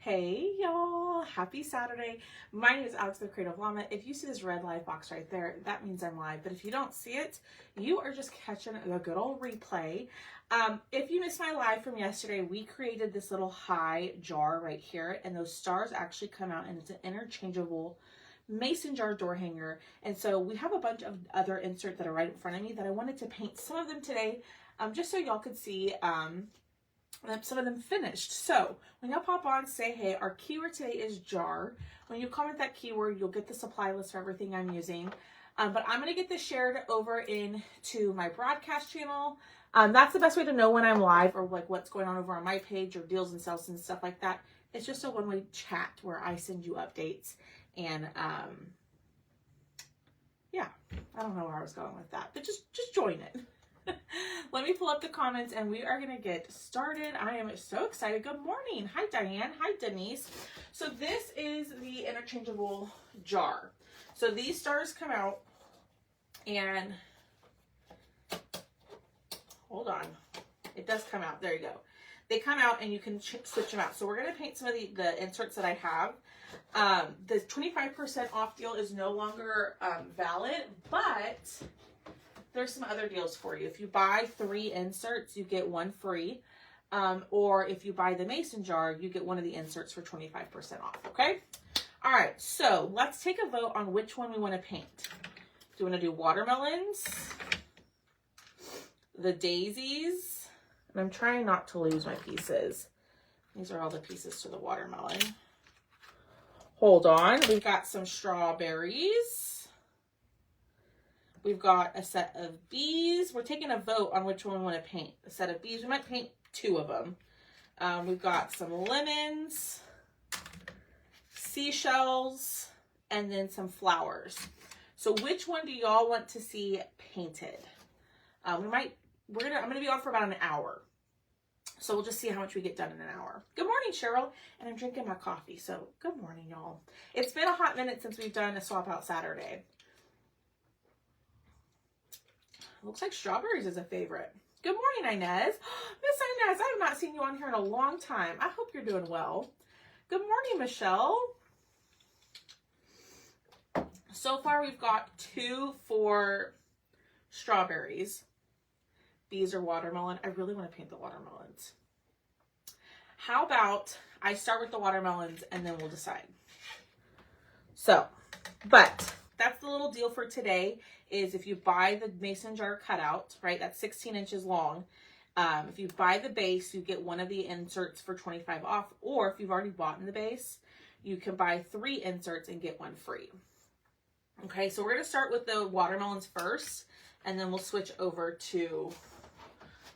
Hey y'all, happy Saturday. My name is Alex the Creative Llama. If you see this red live box right there, that means I'm live. But if you don't see it, you are just catching a good old replay. If you missed my live from yesterday, we created this little high jar right here, and those stars actually come out, and it's an interchangeable mason jar door hanger. And so we have a bunch of other inserts that are right in front of me that I wanted to paint some of them today, just so y'all could see some of them finished. So when y'all pop on, say hey. Our keyword today is jar. When you comment that keyword, you'll get the supply list for everything I'm using. But I'm going to get this shared over into my broadcast channel. That's the best way to know when I'm live or like what's going on over on my page or deals and sales and stuff like that. It's just a one-way chat where I send you updates. And yeah, I don't know where I was going with that, but just join it. Let me pull up the comments and we are going to get started. I am so excited. Good morning. Hi, Diane. Hi, Denise. So this is the interchangeable jar. So these stars come out and hold on. It does come out. There you go. They come out and you can switch them out. So we're going to paint some of the inserts that I have. The 25% off deal is no longer valid, but there's some other deals for you. If you buy 3 inserts, you get 1 free. Or if you buy the mason jar, you get one of the inserts for 25% off, okay? All right, so let's take a vote on which one we want to paint. Do you want to do watermelons, the daisies, and I'm trying not to lose my pieces. These are all the pieces to the watermelon. Hold on, we've got some strawberries. We've got a set of bees. We're taking a vote on which one we want to paint. A set of bees. We might paint 2 of them. We've got some lemons, seashells, and then some flowers. So which one do y'all want to see painted? I'm gonna be on for about an hour. So we'll just see how much we get done in an hour. Good morning, Cheryl. And I'm drinking my coffee. So good morning, y'all. It's been a hot minute since we've done a swap out Saturday. Looks like strawberries is a favorite. Good morning, Inez. Miss Inez, I have not seen you on here in a long time. I hope you're doing well. Good morning, Michelle. So far, we've got 2 for strawberries. Bees or watermelon. I really want to paint the watermelons. How about I start with the watermelons and then we'll decide. So, but that's the little deal for today is if you buy the mason jar cutout, right, that's 16 inches long. If you buy the base, you get one of the inserts for 25 off, or if you've already bought in the base, you can buy 3 inserts and get 1 free. Okay, so we're going to start with the watermelons first, and then we'll switch over to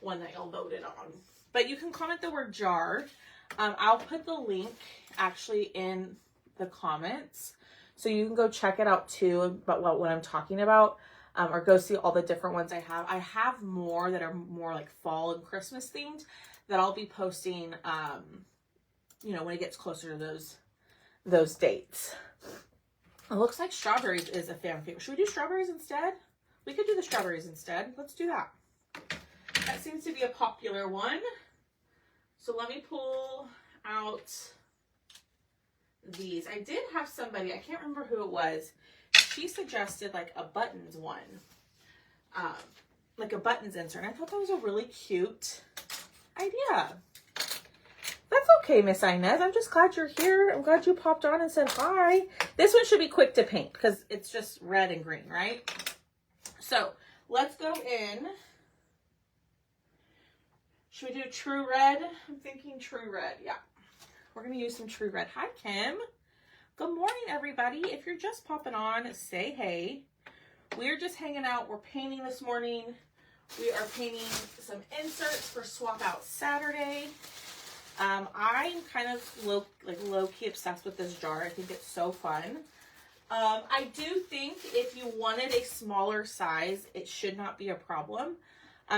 one that y'all voted on. But you can comment the word jar. I'll put the link actually in the comments, so you can go check it out too about what I'm talking about, or go see all the different ones I have. I have more that are more like fall and Christmas themed that I'll be posting, you know, when it gets closer to those dates. It looks like strawberries is a fan favorite. Should we do strawberries instead? We could do the strawberries instead. Let's do that. That seems to be a popular one. So let me pull out these. I did have somebody, I can't remember who it was. She suggested like a buttons one, like a buttons insert. And I thought that was a really cute idea. That's okay, Miss Inez. I'm just glad you're here. I'm glad you popped on and said hi. This one should be quick to paint because it's just red and green, right? So let's go in. Should we do true red? I'm thinking true red. Yeah. We're going to use some true red. Hi, Kim. Good morning, everybody. If you're just popping on, say hey. We're just hanging out. We're painting this morning. We are painting some inserts for Swap Out Saturday. I'm kind of low-key obsessed with this jar. I think it's so fun. I do think if you wanted a smaller size, it should not be a problem.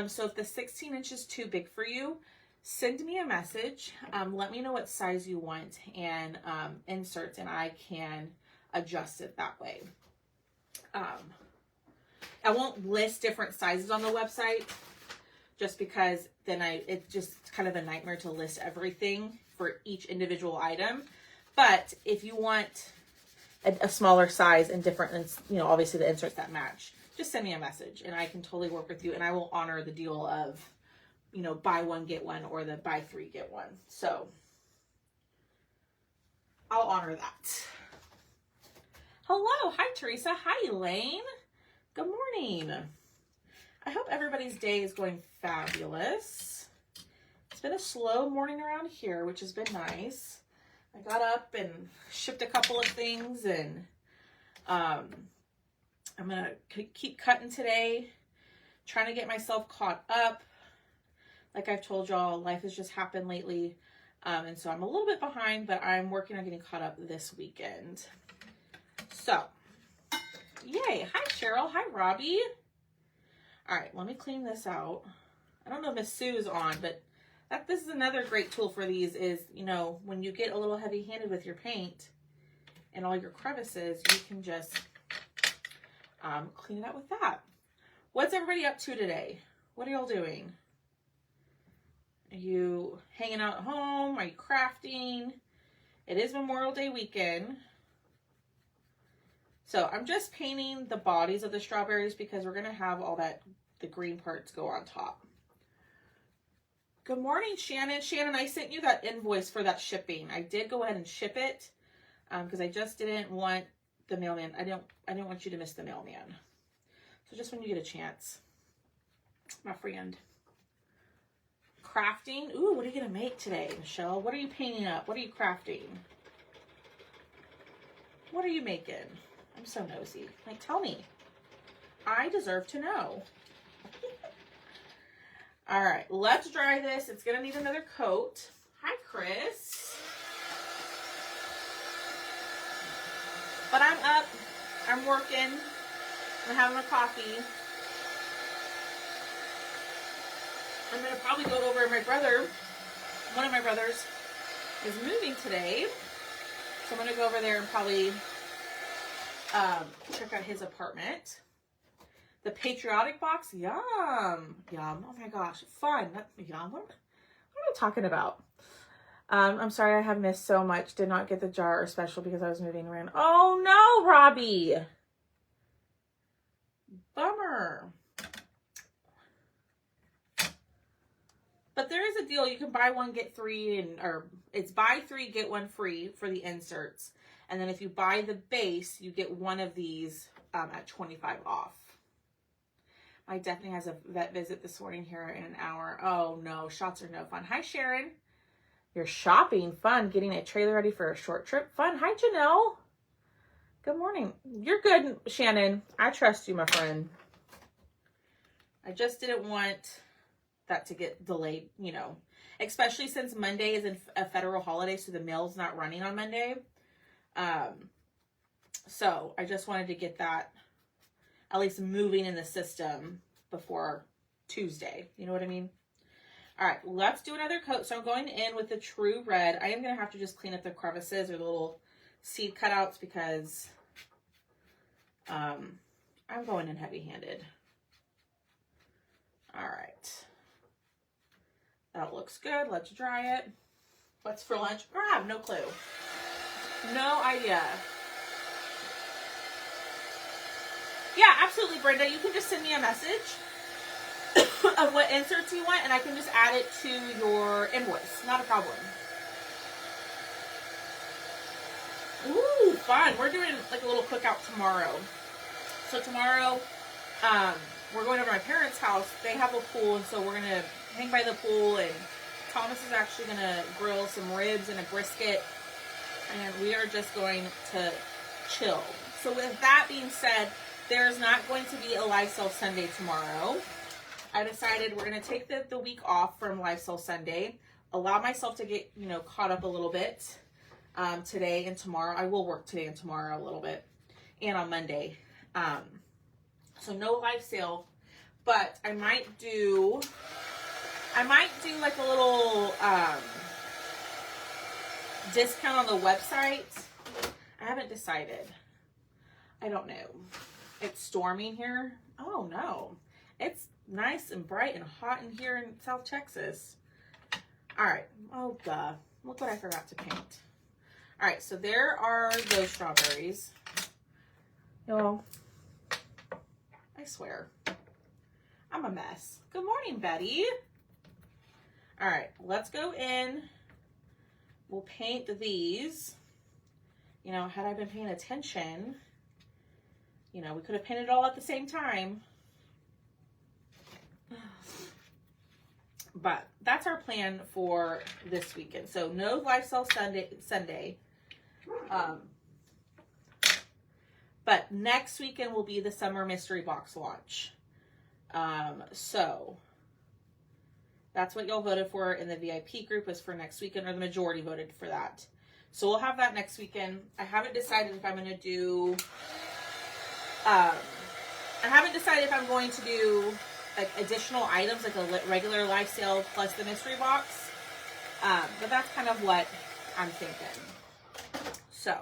So if the 16 inch is too big for you, send me a message. Let me know what size you want and inserts, and I can adjust it that way. I won't list different sizes on the website just because then it's just kind of a nightmare to list everything for each individual item. But if you want a smaller size and different, you know, obviously the inserts that match, just send me a message and I can totally work with you, and I will honor the deal of, you know, buy one, get one, or the buy three, get one. So I'll honor that. Hello. Hi, Teresa. Hi, Elaine. Good morning. I hope everybody's day is going fabulous. It's been a slow morning around here, which has been nice. I got up and shipped a couple of things, and I'm going to keep cutting today, trying to get myself caught up. Like I've told y'all, life has just happened lately, and so I'm a little bit behind, but I'm working on getting caught up this weekend. So, yay. Hi, Cheryl. Hi, Robbie. All right, let me clean this out. I don't know if Miss Sue is on, but this is another great tool for these is, you know, when you get a little heavy-handed with your paint and all your crevices, you can just clean it out with that. What's everybody up to today? What are y'all doing? Are you hanging out at home? Are you crafting? It is Memorial Day weekend. So I'm just painting the bodies of the strawberries because we're going to have all that, the green parts go on top. Good morning, Shannon. Shannon, I sent you that invoice for that shipping. I did go ahead and ship it because I just didn't want the mailman. I didn't want you to miss the mailman. So just when you get a chance, my friend. Crafting. Ooh, what are you going to make today, Michelle? What are you painting up? What are you crafting? What are you making? I'm so nosy. Like, tell me. I deserve to know. All right, let's dry this. It's going to need another coat. Hi, Chris. But I'm up. I'm working. I'm having a coffee. I'm going to probably go over my brother. One of my brothers is moving today. So I'm going to go over there and probably check out his apartment. The patriotic box, yum, yum. Oh my gosh, fun. Yum. What am I talking about? I'm sorry I have missed so much. Did not get the jar or special because I was moving around. Oh no, Robbie. Bummer. But there is a deal. You can buy one, get three, or it's buy three, get one free for the inserts. And then if you buy the base, you get one of these at 25 off. I definitely has a vet visit this morning here in an hour. Oh no, shots are no fun. Hi, Sharon. You're shopping. Fun. Getting a trailer ready for a short trip. Fun. Hi, Janelle. Good morning. You're good, Shannon. I trust you, my friend. I just didn't want that to get delayed, you know, especially since Monday is a federal holiday, so the mail's not running on Monday. So I just wanted to get that at least moving in the system before Tuesday. You know what I mean? All right, let's do another coat. So I'm going in with the True Red. I am going to have to just clean up the crevices or the little seed cutouts because I'm going in heavy-handed. All right. That looks good. Let's dry it. What's for lunch? I have no clue. No idea. Yeah, absolutely, Brenda. You can just send me a message of what inserts you want, and I can just add it to your invoice. Not a problem. Ooh, fun. We're doing like a little cookout tomorrow. So tomorrow, we're going over to my parents' house. They have a pool, and so we're going to hang by the pool, and Thomas is actually going to grill some ribs and a brisket, and we are just going to chill. So with that being said, there's not going to be a Live Sale Sunday tomorrow. I decided we're going to take the week off from Live Sale Sunday, allow myself to get, you know, caught up a little bit today and tomorrow. I will work today and tomorrow a little bit, and on Monday. So no live sale, but I might do like a little discount on the website. I haven't decided. I don't know. It's storming here. Oh no. It's nice and bright and hot in here in South Texas. All right. Oh, duh. Look what I forgot to paint. All right, so there are those strawberries. Y'all, I swear, I'm a mess. Good morning, Betty. All right, let's go in. We'll paint these. You know, had I been paying attention, you know, we could have painted it all at the same time. But that's our plan for this weekend. So no Lifestyle Sunday. But next weekend will be the summer mystery box launch. So that's what y'all voted for in the VIP group, was for next weekend, or the majority voted for that. So we'll have that next weekend. I haven't decided if I'm going to do, I haven't decided if I'm going to do like additional items, like a regular Lifestyle plus the mystery box. But that's kind of what I'm thinking. So,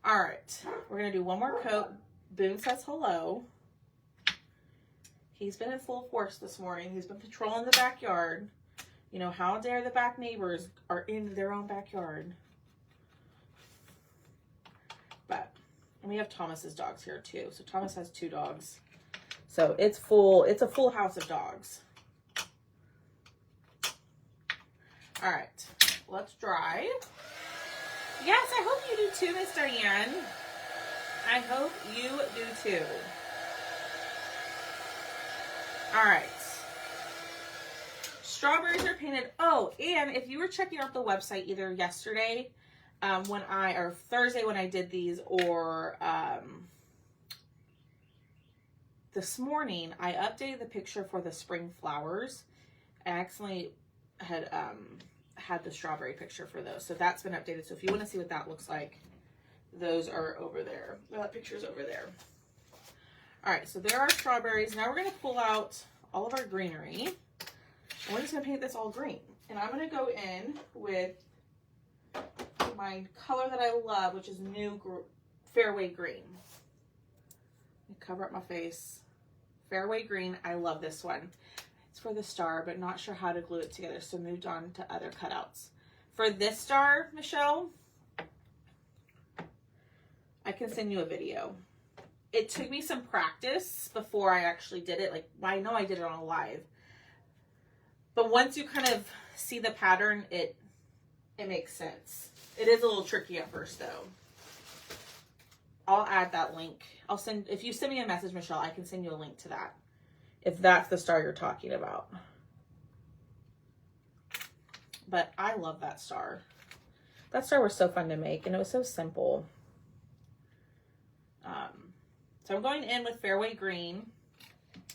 all right, we're going to do one more coat. Boone says hello. He's been in full force this morning. He's been patrolling the backyard. You know, how dare the back neighbors are in their own backyard. But, and we have Thomas's dogs here too. So Thomas has 2 dogs. So it's full, it's a full house of dogs. All right, let's dry. Yes, I hope you do too, Miss Diane. I hope you do too. All right. Strawberries are painted. Oh, and if you were checking out the website either yesterday or Thursday when I did these, or this morning, I updated the picture for the spring flowers. I accidentally had the strawberry picture for those. So that's been updated. So if you want to see what that looks like, those are over there. That picture's over there. All right, so there are strawberries. Now we're going to pull out all of our greenery. And we're just going to paint this all green. And I'm going to go in with my color that I love, which is new Fairway Green. Cover up my face. Fairway Green. I love this one. It's for the star, but not sure how to glue it together, so moved on to other cutouts. For this star, Michelle, I can send you a video. It took me some practice before I actually did it. Like, I know I did it on a live, but once you kind of see the pattern, it makes sense. It is a little tricky at first, though. I'll add that link. If you send me a message, Michelle, I can send you a link to that, if that's the star you're talking about. But I love that star. That star was so fun to make, and it was so simple. So I'm going in with Fairway Green,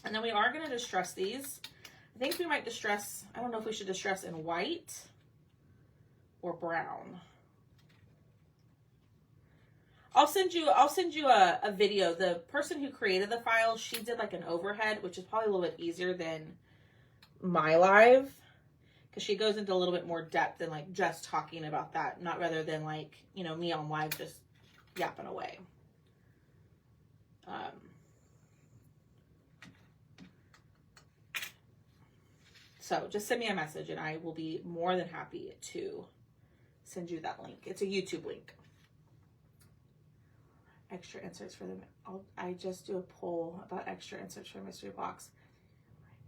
and then we are going to distress these. I think we might distress, I don't know if we should distress in white or brown. I'll send you a video. The person who created the file, she did like an overhead, which is probably a little bit easier than my live, because she goes into a little bit more depth than like just talking about that, not rather than like, you know, me on live just yapping away. So just send me a message and I will be more than happy to send you that link. It's a YouTube link. Extra inserts for them. I just do a poll about extra inserts for mystery box.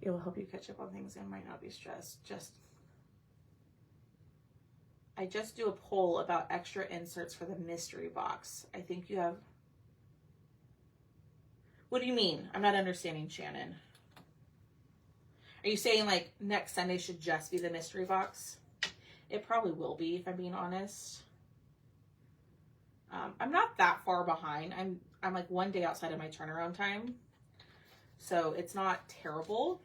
It will help you catch up on things and might not be stressed. I just do a poll about extra inserts for the mystery box. I think you have. What do you mean? I'm not understanding, Shannon. Are you saying like next Sunday should just be the mystery box? It probably will be, if I'm being honest. I'm not that far behind. I'm like one day outside of my turnaround time, so it's not terrible.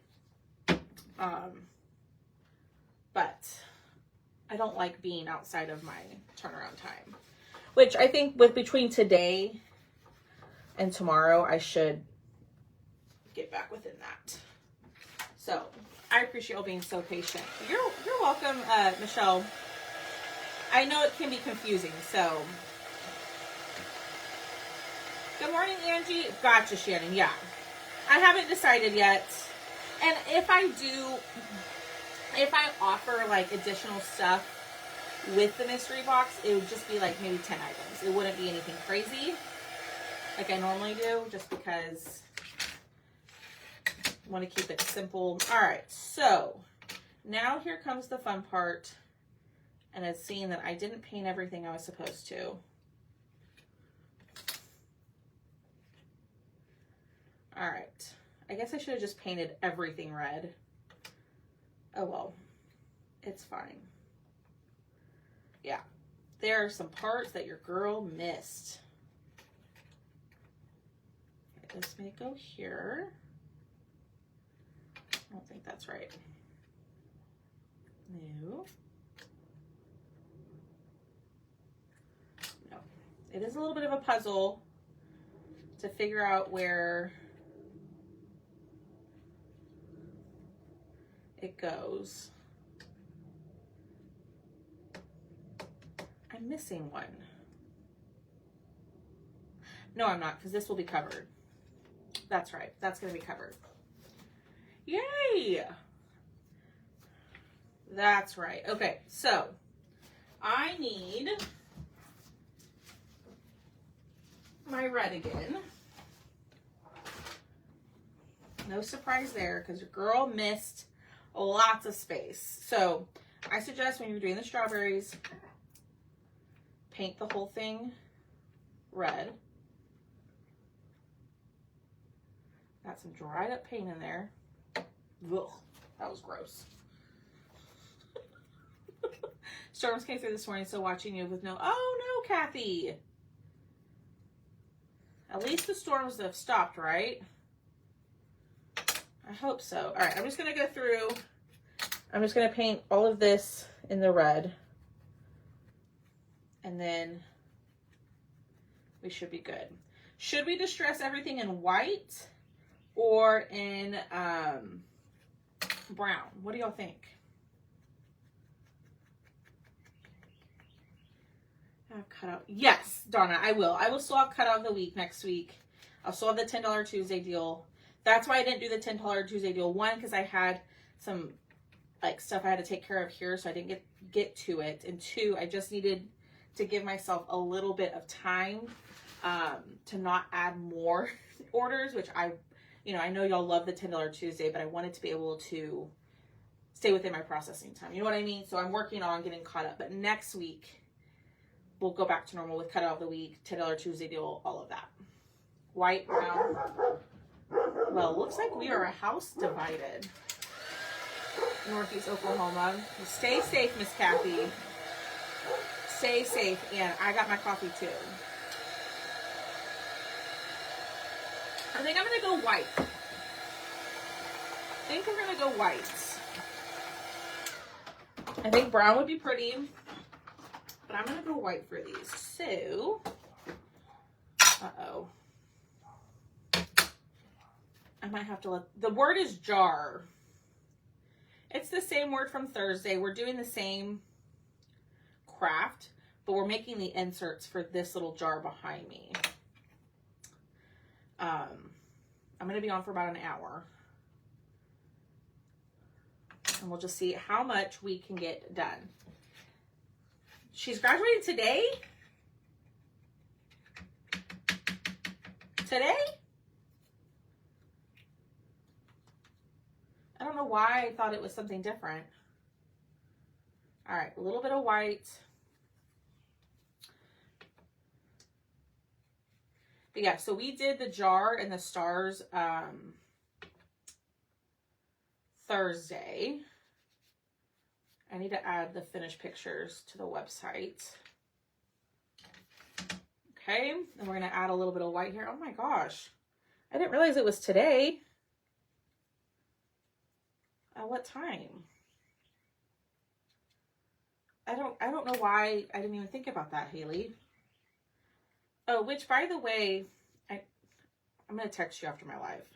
But I don't like being outside of my turnaround time, which I think between today and tomorrow, I should get back within that. So I appreciate you being so patient. You're welcome, Michelle. I know it can be confusing, so. Good morning, Angie. Gotcha, Shannon. Yeah. I haven't decided yet. And if I offer like additional stuff, with the mystery box, it would just be like maybe 10 items. It wouldn't be anything crazy like I normally do, just because I want to keep it simple. All right, so now here comes the fun part, and it's seeing that I didn't paint everything I was supposed to. All right, I guess I should have just painted everything red. Oh well, it's fine. Yeah, there are some parts that your girl missed. Okay, this may go here. I don't think that's right. No. No. It is a little bit of a puzzle to figure out where it goes. I'm missing one. No, I'm not, because this will be covered. That's right. That's going to be covered. Yay! That's right. Okay, so I need my red again. No surprise there, because your girl missed lots of space. So I suggest when you're doing the strawberries, paint the whole thing red. Got some dried up paint in there. Ugh, that was gross. Storms came through this morning, so watching you with no, oh no, Kathy. At least the storms have stopped, right? I hope so. All right, I'm just gonna go through. I'm just gonna paint all of this in the red. And then we should be good. Should we distress everything in white or in brown? What do y'all think? Have cutout. Yes, Donna, I will. I will still have cutout of the week next week. I'll still have the $10 Tuesday deal. That's why I didn't do the $10 Tuesday deal. One, because I had some like stuff I had to take care of here, so I didn't get to it. And two, I just needed to give myself a little bit of time to not add more orders, which I know y'all love the $10 Tuesday, but I wanted to be able to stay within my processing time. You know what I mean? So I'm working on getting caught up. But next week, we'll go back to normal with cutout of the week, $10 Tuesday deal, all of that. White, brown. Well, looks like we are a house divided. Northeast Oklahoma. Stay safe, Miss Kathy. Stay safe. And I got my coffee too. I think I'm going to go white. I think we're going to go white. I think brown would be pretty, but I'm going to go white for these. So, uh-oh. I might have to the word is jar. It's the same word from Thursday. We're doing the same craft, but we're making the inserts for this little jar behind me. I'm going to be on for about an hour. And we'll just see how much we can get done. She's graduating today? Today? I don't know why I thought it was something different. All right, a little bit of white. But yeah, so we did the jar and the stars Thursday. I need to add the finished pictures to the website. Okay, and we're gonna add a little bit of white here. Oh my gosh, I didn't realize it was today. At what time? I don't know why I didn't even think about that, Haley. Oh, which by the way, I'm gonna text you after my live.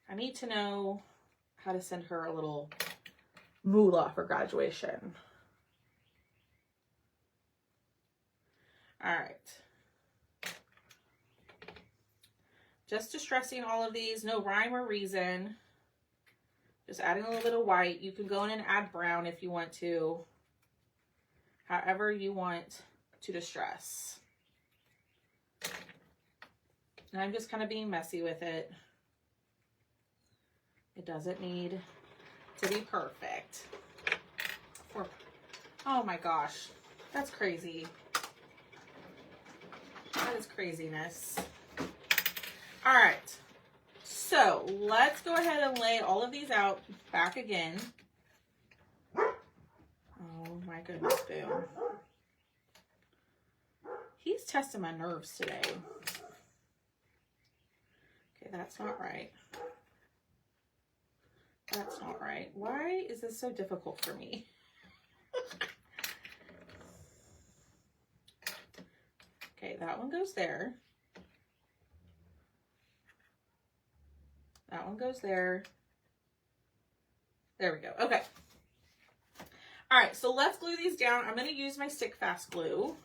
I need to know how to send her a little moolah for graduation. All right. Just distressing all of these, no rhyme or reason. Just adding a little bit of white. You can go in and add brown if you want to. however you want to distress. And I'm just kind of being messy with it. It doesn't need to be perfect. Oh my gosh, that's crazy. That is craziness. All right, so let's go ahead and lay all of these out back again. Oh my goodness, Boo. He's testing my nerves today. Okay, that's not right. That's not right. Why is this so difficult for me? Okay, that one goes there. That one goes there. There we go. Okay. All right, so let's glue these down. I'm going to use my stick fast glue.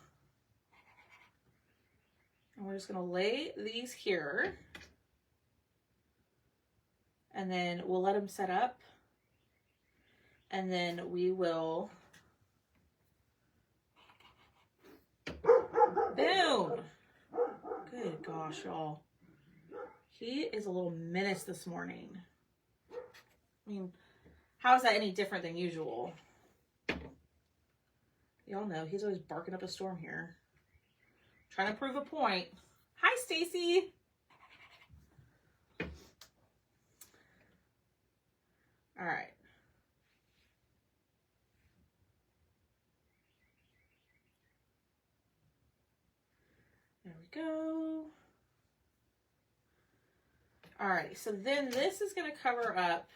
And we're just going to lay these here. And then we'll let them set up. And then we will... Boom! Good gosh, y'all. He is a little menace this morning. I mean, how is that any different than usual? Y'all know he's always barking up a storm here. Trying to prove a point. Hi, Stacy. All right. There we go. All right, so then this is going to cover up.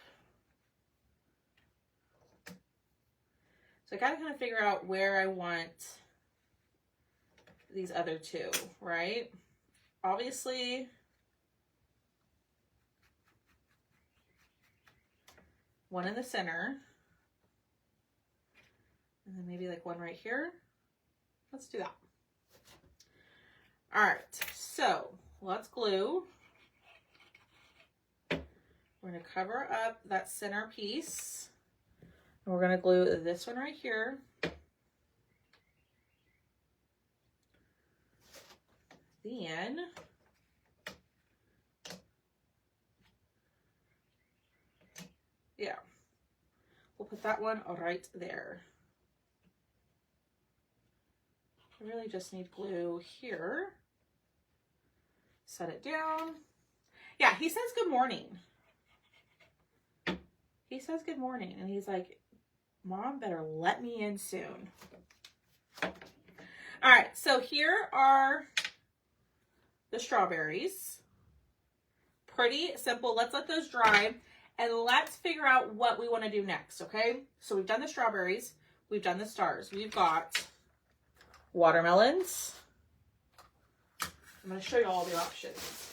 So I got to kind of figure out where I want these other two, right? Obviously, one in the center. And then maybe like one right here. Let's do that. All right, so let's glue. We're going to cover up that center piece. And we're going to glue this one right here. Then yeah, we'll put that one right there. I really just need glue here. Set it down. Yeah, he says good morning. He says good morning, and he's like, Mom better let me in soon. All right, so here are the strawberries. Pretty simple. Let's let those dry, and let's figure out what we want to do next, okay? So we've done the strawberries. We've done the stars. We've got watermelons. I'm going to show you all the options.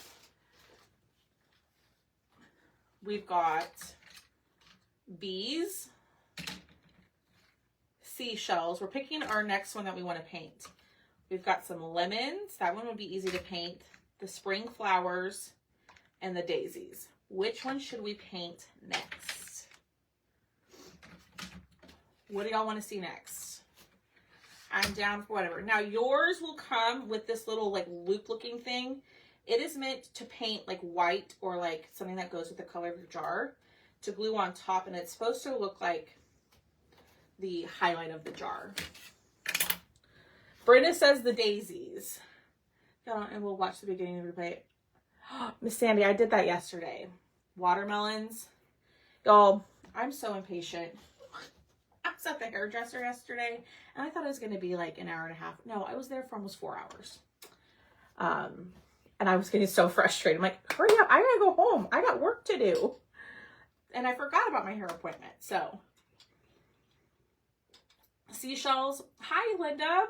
We've got bees, seashells. We're picking our next one that we want to paint. We've got some lemons. That one would be easy to paint. The spring flowers and the daisies. Which one should we paint next? What do y'all want to see next? I'm down for whatever. Now yours will come with this little like loop looking thing. It is meant to paint like white or like something that goes with the color of your jar to glue on top, and it's supposed to look like the highlight of the jar. Brenda says the daisies. And we'll watch the beginning of the replay. Miss Sandy, I did that yesterday. Watermelons. Y'all, I'm so impatient. I was at the hairdresser yesterday, and I thought it was going to be like an hour and a half. No, I was there for almost 4 hours. And I was getting so frustrated. I'm like, hurry up. I got to go home. I got work to do. And I forgot about my hair appointment. So, seashells. Hi, Linda.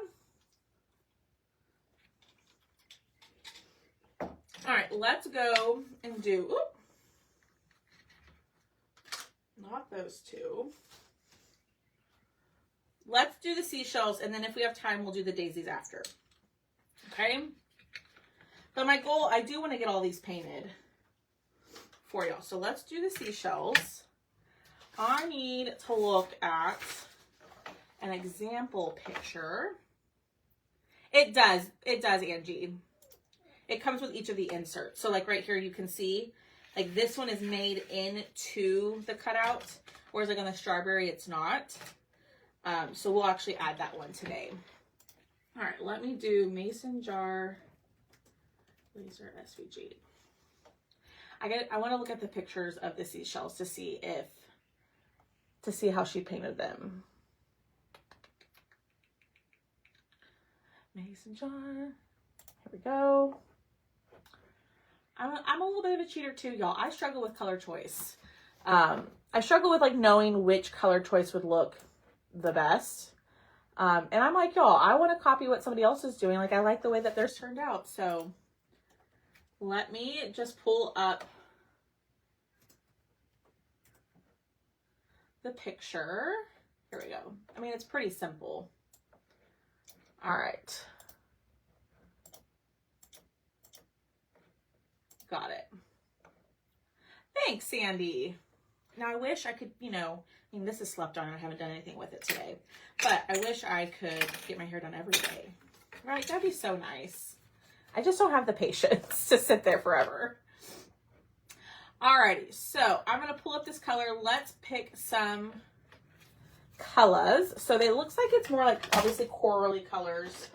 All right, let's go and do, oop, not those two. Let's do the seashells, and then if we have time, we'll do the daisies after. Okay? But my goal, I do want to get all these painted for y'all. So let's do the seashells. I need to look at an example picture. It does, Angie. It comes with each of the inserts. So like right here, you can see like this one is made into the cutout, whereas like on the strawberry, it's not. So we'll actually add that one today. All right, let me do mason jar laser SVG. I want to look at the pictures of the seashells to see how she painted them. Mason jar. Here we go. I'm a little bit of a cheater too, y'all. I struggle with color choice. I struggle with like knowing which color choice would look the best. And I'm like, y'all, I want to copy what somebody else is doing. Like I like the way that theirs turned out. So let me just pull up the picture. Here we go. I mean, it's pretty simple. All right. Got it. Thanks, Sandy. Now I wish I could, you know, I mean, this is slept on and I haven't done anything with it today, but I wish I could get my hair done every day. Right? That'd be so nice. I just don't have the patience to sit there forever. Alrighty, so I'm going to pull up this color. Let's pick some colors. So they looks like it's more like obviously corally colors.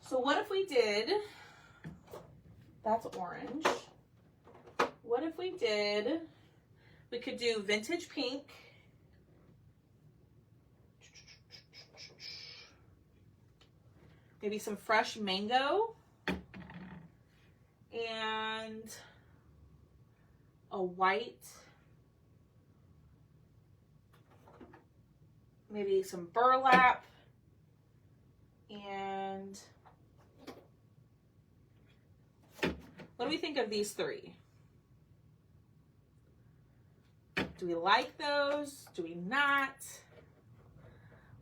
So what if we did, that's orange. What if we did, we could do vintage pink. Maybe some fresh mango. And a white. Maybe some burlap. And what do we think of these three? Do we like those? Do we not?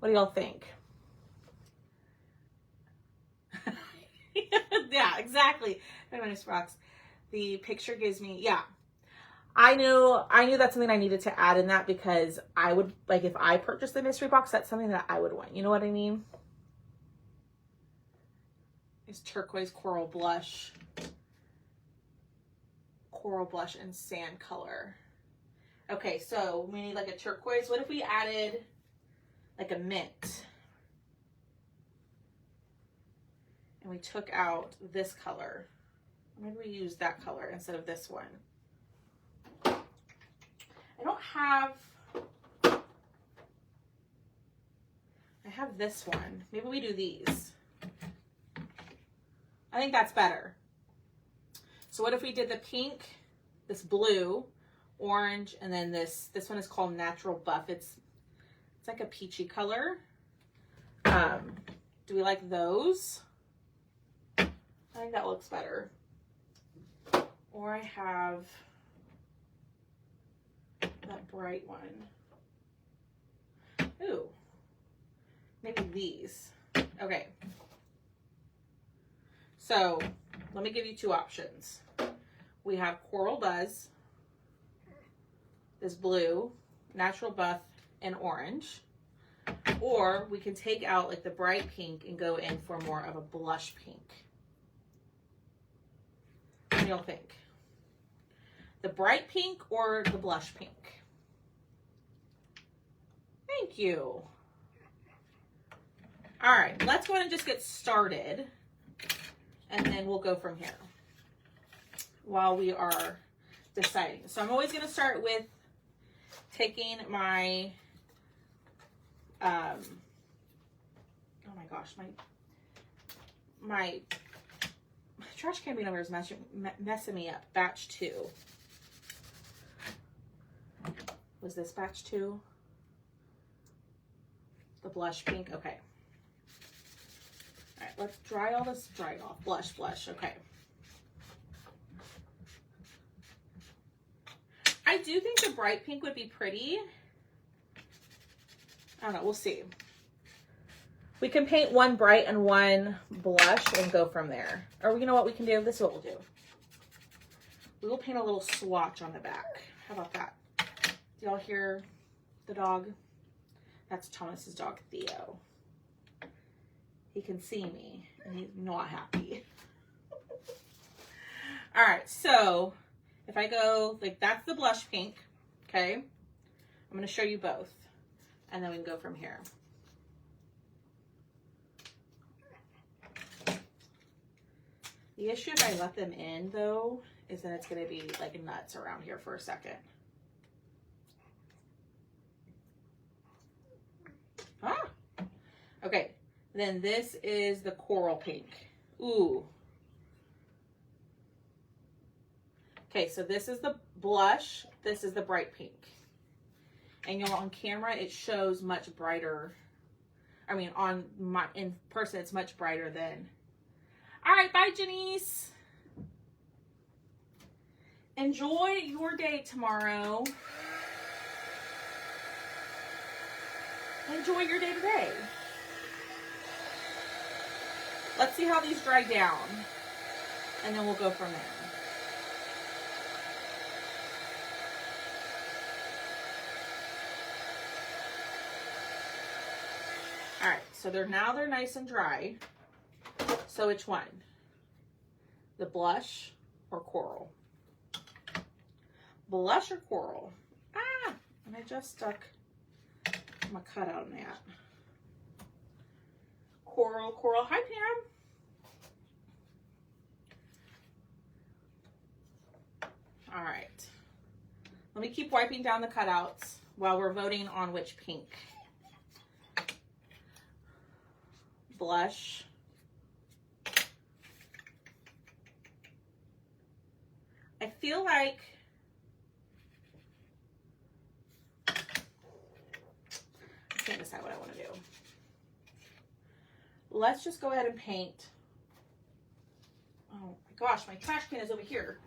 What do y'all think? Yeah, exactly. Rocks. The picture gives me, yeah. I knew that's something I needed to add in that because I would, like, if I purchased the mystery box, that's something that I would want. You know what I mean? It's turquoise coral blush. Coral blush and sand color. Okay, so we need like a turquoise. What if we added like a mint? And we took out this color. Maybe we use that color instead of this one. I don't have, I have this one. Maybe we do these. I think that's better. So what if we did the pink, this blue, orange, and then this one is called Natural Buff. It's like a peachy color. Do we like those? I think that looks better. Or I have that bright one. Ooh, maybe these. Okay. So let me give you two options. We have Coral Buzz, this blue, Natural Buff, and orange. Or we can take out like the bright pink and go in for more of a blush pink. What do y'all think? The bright pink or the blush pink? Thank you. All right, let's go ahead and just get started. And then we'll go from here while we are deciding. So I'm always going to start with taking my, oh my gosh, my trash can being over is messing me up. Batch 2. Was this batch 2? The blush pink? Okay. All right, let's dry all this, dry it off. Blush, okay. I do think the bright pink would be pretty. I don't know, we'll see. We can paint one bright and one blush and go from there. Or you know what we can do? This is what we'll do. We will paint a little swatch on the back. How about that? Do y'all hear the dog? That's Thomas's dog, Theo. He can see me, and he's not happy. All right, so if I go, like, that's the blush pink, okay? I'm going to show you both, and then we can go from here. The issue if I let them in, though, is that it's going to be, like, nuts around here for a second. Ah! Okay, then this is the coral pink. Ooh. Okay, so this is the blush. This is the bright pink. And y'all, on camera, it shows much brighter. I mean, in person, it's much brighter than. All right, bye, Janice. Enjoy your day tomorrow. Enjoy your day today. Let's see how these dry down. And then we'll go from there. All right, so they're nice and dry. So which one? The blush or coral? Blush or coral? Ah, and I just stuck my cutout on that. Coral. Hi, Pam. All right. Let me keep wiping down the cutouts while we're voting on which pink. Blush. I feel like I can't decide what I want to do. Let's just go ahead and paint. Oh my gosh, my trash can is over here.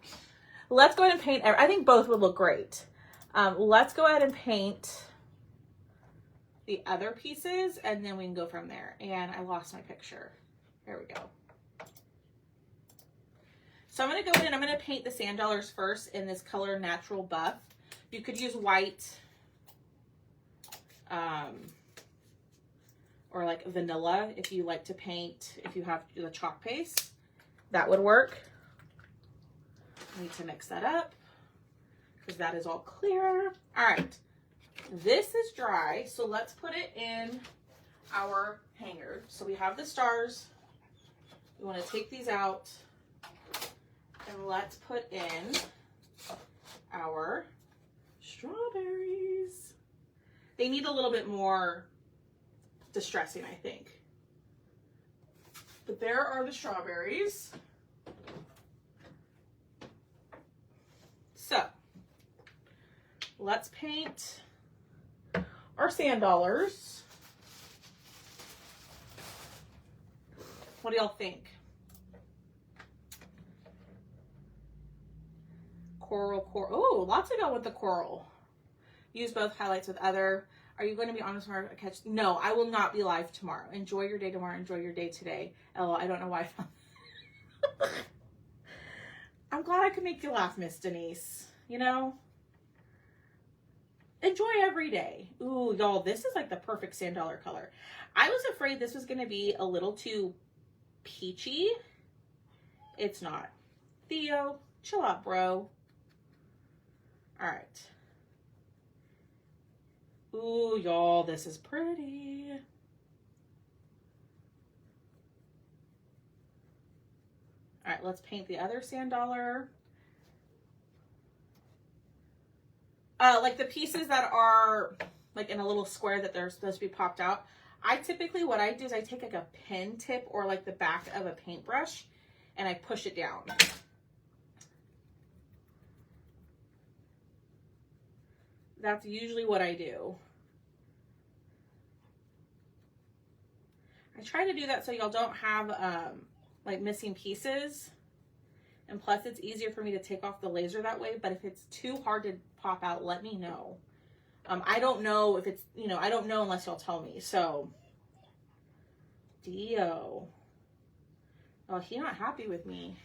Let's go ahead and paint. I think both would look great. Let's go ahead and paint the other pieces, and then we can go from there. And I lost my picture. There we go. So I'm going to go in and I'm going to paint the sand dollars first in this color Natural Buff. You could use white or like vanilla if you like to paint, if you have the chalk paste. That would work. I need to mix that up because that is all clear. All right. This is dry, so let's put it in our hanger. So we have the stars. We want to take these out. And let's put in our strawberries. They need a little bit more distressing, I think. But there are the strawberries. So, let's paint our sand dollars. What do y'all think? Coral. Oh, lots of go with the coral. Use both highlights with other. Are you going to be on tomorrow? No, I will not be live tomorrow. Enjoy your day tomorrow. Enjoy your day today. LOL, I don't know why. I'm glad I could make you laugh, Miss Denise. You know? Enjoy every day. Ooh, y'all, this is like the perfect sand dollar color. I was afraid this was going to be a little too peachy. It's not. Theo, chill out, bro. All right. Ooh, y'all, this is pretty. All right, let's paint the other sand dollar. Like the pieces that are like in a little square that they're supposed to be popped out. I typically, what I do is I take like a pen tip or like the back of a paintbrush and I push it down. That's usually what I do. I try to do that so y'all don't have like missing pieces. And plus it's easier for me to take off the laser that way. But if it's too hard to pop out, let me know. I don't know if it's, you know, I don't know unless y'all tell me. So, Dio. Oh, he's not happy with me.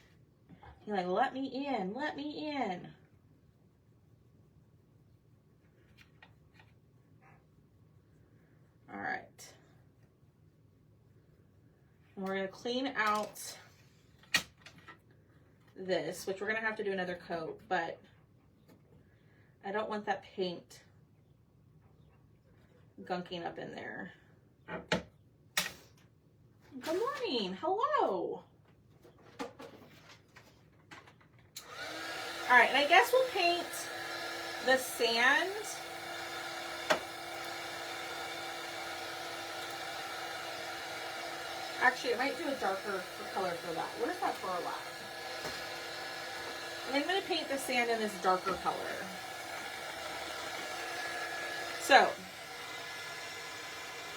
He's like, let me in, let me in. All right. And we're gonna clean out this, which we're gonna have to do another coat, but I don't want that paint gunking up in there. Good morning, hello. All right, and I guess we'll paint the sand. Actually, I might do a darker color for that. Where's that burlap? And I'm going to paint the sand in this darker color. So,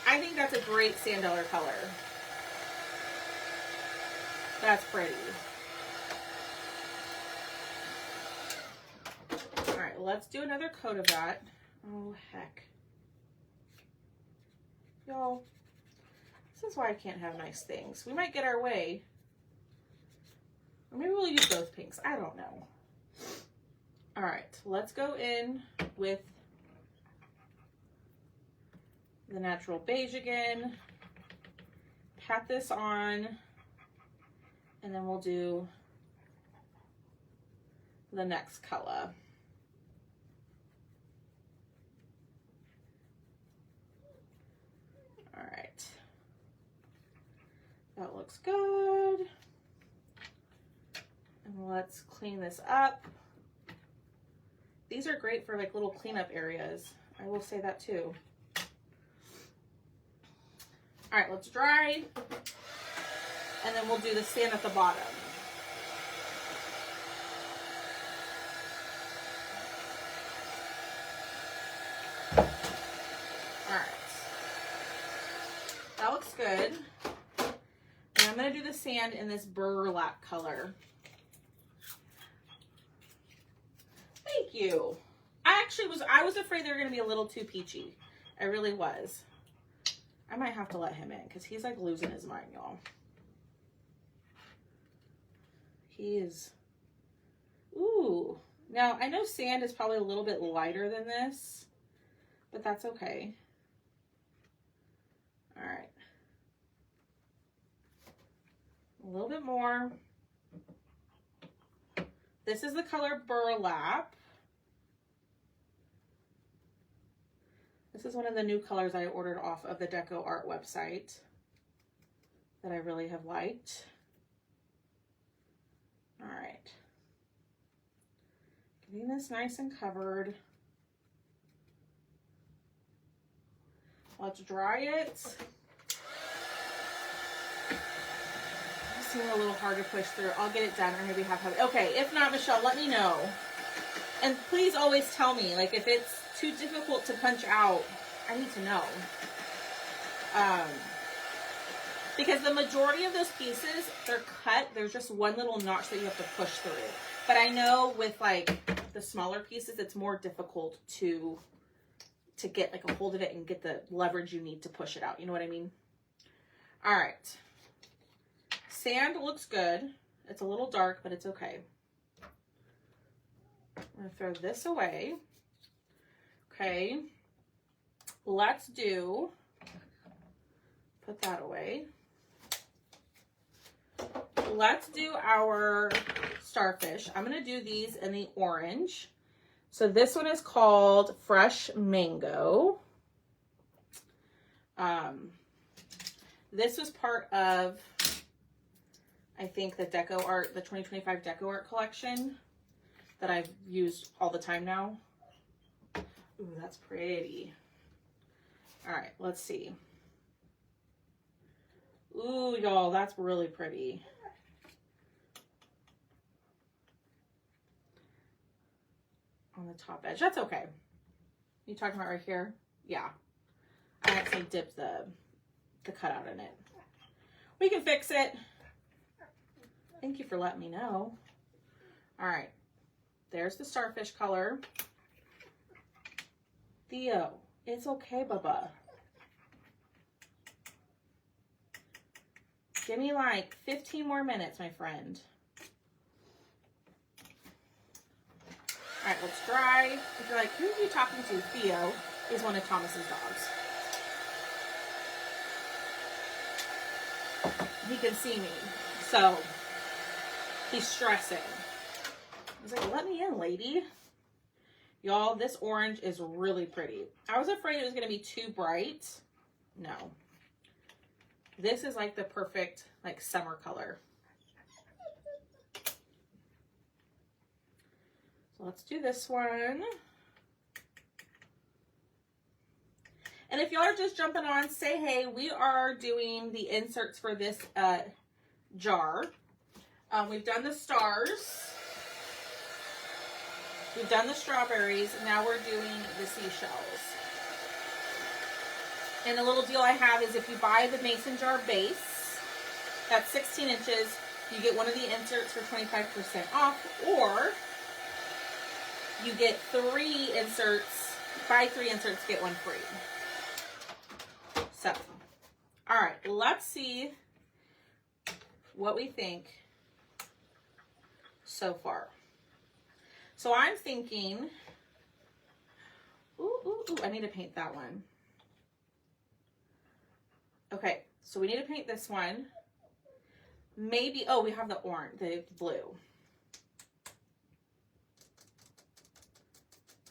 I think that's a great sand dollar color. That's pretty. All right, let's do another coat of that. Oh, heck. Y'all, this is why I can't have nice things. We might get our way. Or maybe we'll use both pinks. I don't know. All right, let's go in with the natural beige again. Pat this on. And then we'll do the next color. All right. That looks good. And let's clean this up. These are great for like little cleanup areas. I will say that too. All right, let's dry. And then we'll do the sand at the bottom. All right. That looks good. And I'm going to do the sand in this burlap color. Thank you. I was afraid they were going to be a little too peachy. I really was. I might have to let him in because he's like losing his mind, y'all. He is. Ooh. Now, I know sand is probably a little bit lighter than this, but that's okay. All right. A little bit more. This is the color Burlap. This is one of the new colors I ordered off of the DecoArt website that I really have liked. All right. Getting this nice and covered. Let's dry it. Seems a little hard to push through. I'll get it done or maybe have okay, if not, Michelle, let me know. And please always tell me, like, if it's too difficult to punch out, I need to know. Because the majority of those pieces, they're cut. There's just one little notch that you have to push through. But I know with, like, the smaller pieces, it's more difficult to get, like, a hold of it and get the leverage you need to push it out. You know what I mean? All right. Sand looks good. It's a little dark, but it's okay. I'm going to throw this away. Okay. Let's do, put that away. Let's do our starfish. I'm going to do these in the orange. So this one is called Fresh Mango. This was part of, I think, the DecoArt, the 2025 DecoArt collection that I've used all the time now. Ooh, that's pretty. All right, let's see. Ooh, y'all, that's really pretty. On the top edge, that's okay. You talking about right here? Yeah. I actually dipped the cutout in it. We can fix it. Thank you for letting me know. All right. There's the starfish color. Theo, it's okay, Bubba. Give me like 15 more minutes, my friend. All right, let's dry. If you're like, who are you talking to? Theo is one of Thomas's dogs. He can see me. So he's stressing. I was like, let me in, lady. Y'all, this orange is really pretty. I was afraid it was going to be too bright. No. This is like the perfect, like, summer color. So let's do this one. And if y'all are just jumping on, say hey. We are doing the inserts for this jar. We've done the stars. We've done the strawberries. Now we're doing the seashells. And the little deal I have is if you buy the mason jar base, that's 16 inches, you get one of the inserts for 25% off, or you get 3 inserts, buy 3 inserts, get 1 free. So, all right, let's see what we think so far. So I'm thinking, ooh, I need to paint that one. Okay, so we need to paint this one. Maybe, oh, we have the orange, the blue.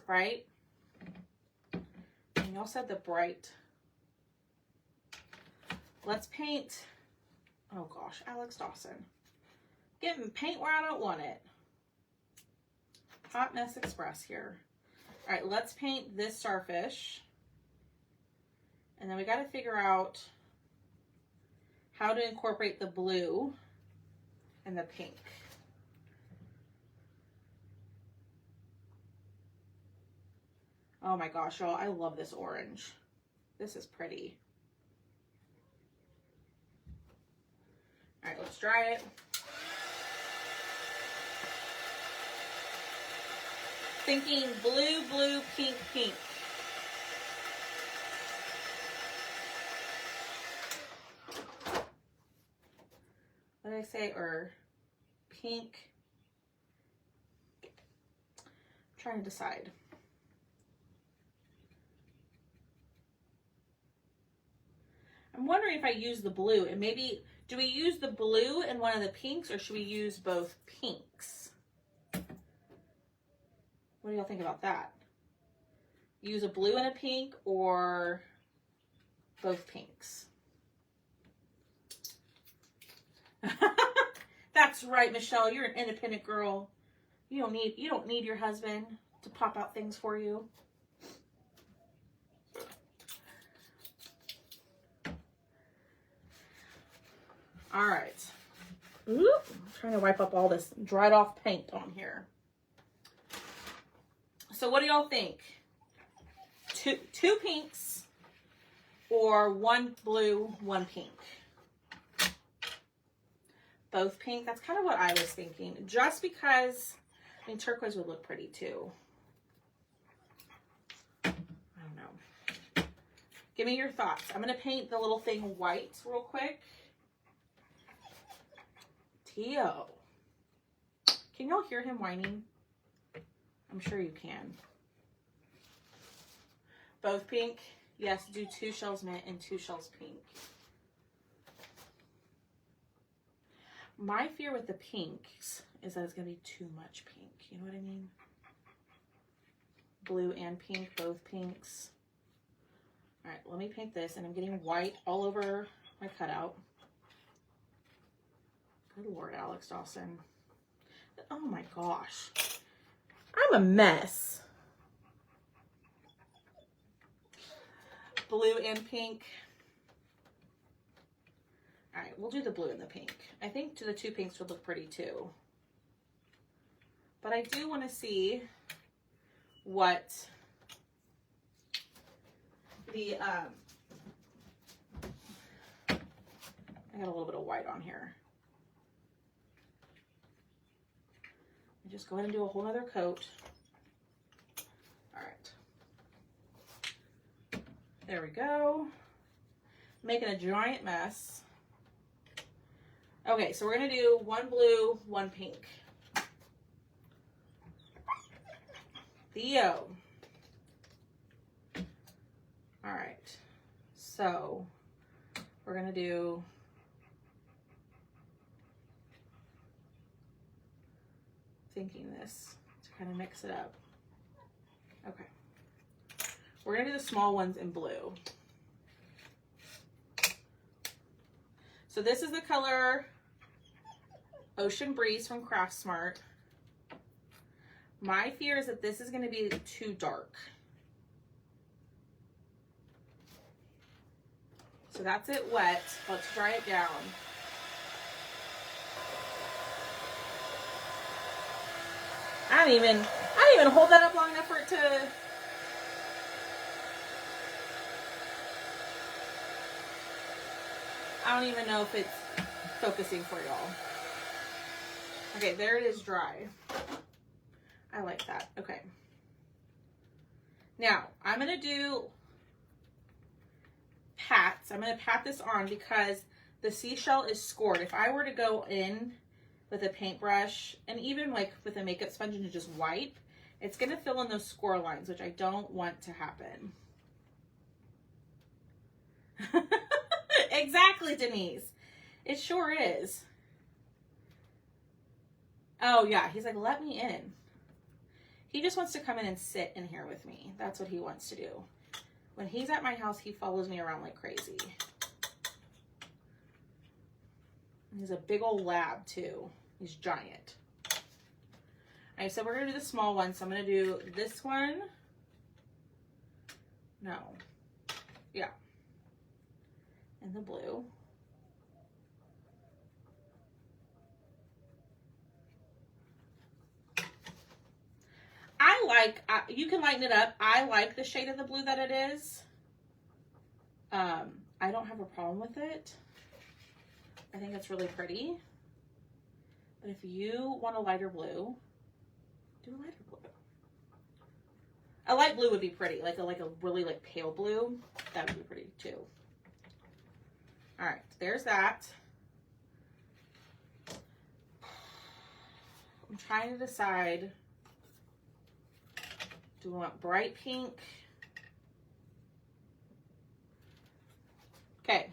Right? And y'all said the bright. Let's paint, oh gosh, Alex Dawson. Getting paint where I don't want it. Hot Mess Express here. All right, let's paint this starfish. And then we got to figure out how to incorporate the blue and the pink. Oh my gosh, y'all, I love this orange. This is pretty. All right, let's dry it. Thinking blue, blue, pink, pink. What did I say? Or pink. I'm trying to decide. I'm wondering if I use the blue and maybe, do we use the blue in one of the pinks or should we use both pinks? What do y'all think about that? Use a blue and a pink or both pinks? That's right, Michelle. You're an independent girl. You don't need your husband to pop out things for you. All right. Oop, I'm trying to wipe up all this dried off paint on here. So what do y'all think? Two pinks or 1 blue, 1 pink? Both pink. That's kind of what I was thinking. Just because, I mean, turquoise would look pretty too. I don't know. Give me your thoughts. I'm going to paint the little thing white real quick. Tio. Can y'all hear him whining? I'm sure you can. Both pink. Yes, do 2 shells mint and 2 shells pink. My fear with the pinks is that it's going to be too much pink. You know what I mean? Blue and pink, both pinks. All right, let me paint this. And I'm getting white all over my cutout. Good Lord, Alex Dawson. Oh my gosh. I'm a mess. Blue and pink. All right, we'll do the blue and the pink. I think the 2 pinks would look pretty too. But I do want to see what the, I got a little bit of white on here. Just go ahead and do a whole other coat. All right. There we go. Making a giant mess. Okay, so we're going to do 1 blue, 1 pink. Theo. All right. So we're going to do thinking this to kind of mix it up. Okay. We're going to do the small ones in blue. So this is the color Ocean Breeze from Craft Smart. My fear is that this is going to be too dark. So that's it wet. Let's dry it down. I didn't even hold that up long enough for it to. I don't even know if it's focusing for y'all. Okay, there it is dry. I like that. Okay. Now, I'm going to do pats. I'm going to pat this on because the seashell is scored. If I were to go in with a paintbrush and even like with a makeup sponge and to just wipe, it's going to fill in those score lines, which I don't want to happen. Exactly, Denise. It sure is. Oh, yeah. He's like, let me in. He just wants to come in and sit in here with me. That's what he wants to do. When he's at my house, he follows me around like crazy. He's a big old lab, too. He's giant. All right, so we're going to do the small one. So I'm going to do this one. No. Yeah. And the blue. I like, you can lighten it up. I like the shade of the blue that it is. I don't have a problem with it. I think it's really pretty. But if you want a lighter blue, do a lighter blue. A light blue would be pretty, like a really like pale blue. That would be pretty too. All right, there's that. I'm trying to decide, do I want bright pink? Okay,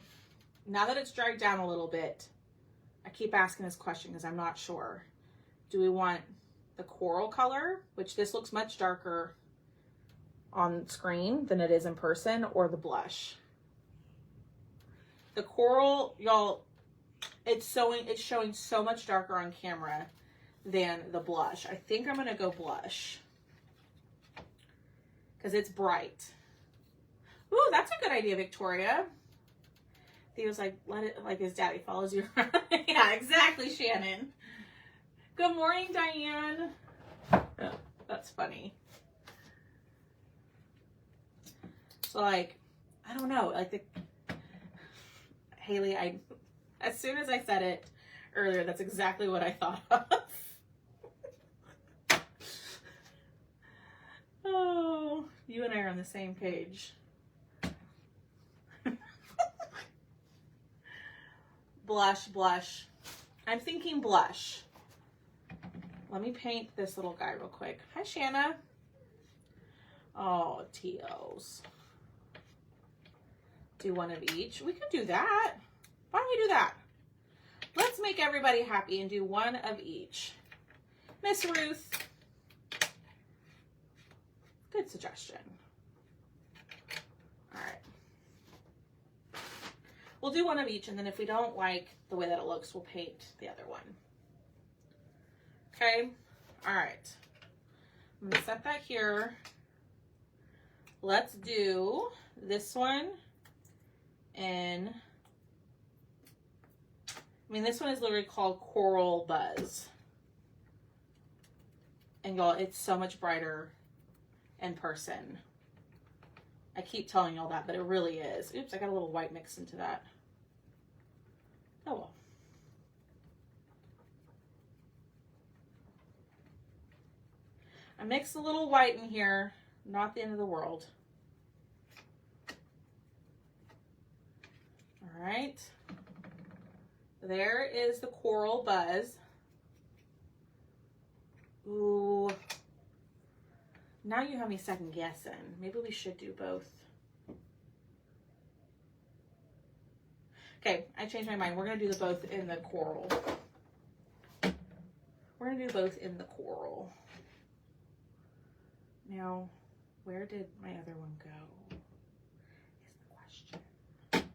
now that it's dried down a little bit, I keep asking this question because I'm not sure. Do we want the coral color, which this looks much darker on screen than it is in person, or the blush? The coral, y'all, it's showing so much darker on camera than the blush. I think I'm gonna go blush because it's bright. Ooh, that's a good idea, Victoria. He was like, let it, like his daddy follows you around. Yeah, exactly, Shannon. Good morning, Diane. Oh, that's funny. So like, I don't know, like Haley, as soon as I said it earlier, that's exactly what I thought of. Oh, you and I are on the same page. Blush, blush. I'm thinking blush. Let me paint this little guy real quick. Hi, Shanna. Oh, Tios. Do one of each. We could do that. Why don't we do that? Let's make everybody happy and do one of each. Miss Ruth. Good suggestion. All right. We'll do one of each, and then if we don't like the way that it looks, we'll paint the other one. Okay? All right. I'm going to set that here. Let's do this one. And I mean, this one is literally called Coral Buzz. And y'all, it's so much brighter in person. I keep telling y'all that, but it really is. Oops, I got a little white mixed into that. Oh well. I mixed a little white in here. Not the end of the world. All right. There is the Coral Buzz. Ooh. Now you have me second guessing. Maybe we should do both. Okay, I changed my mind. We're going to do the both in the coral. We're gonna do both in the coral. Now, where did my other one go? Is the question.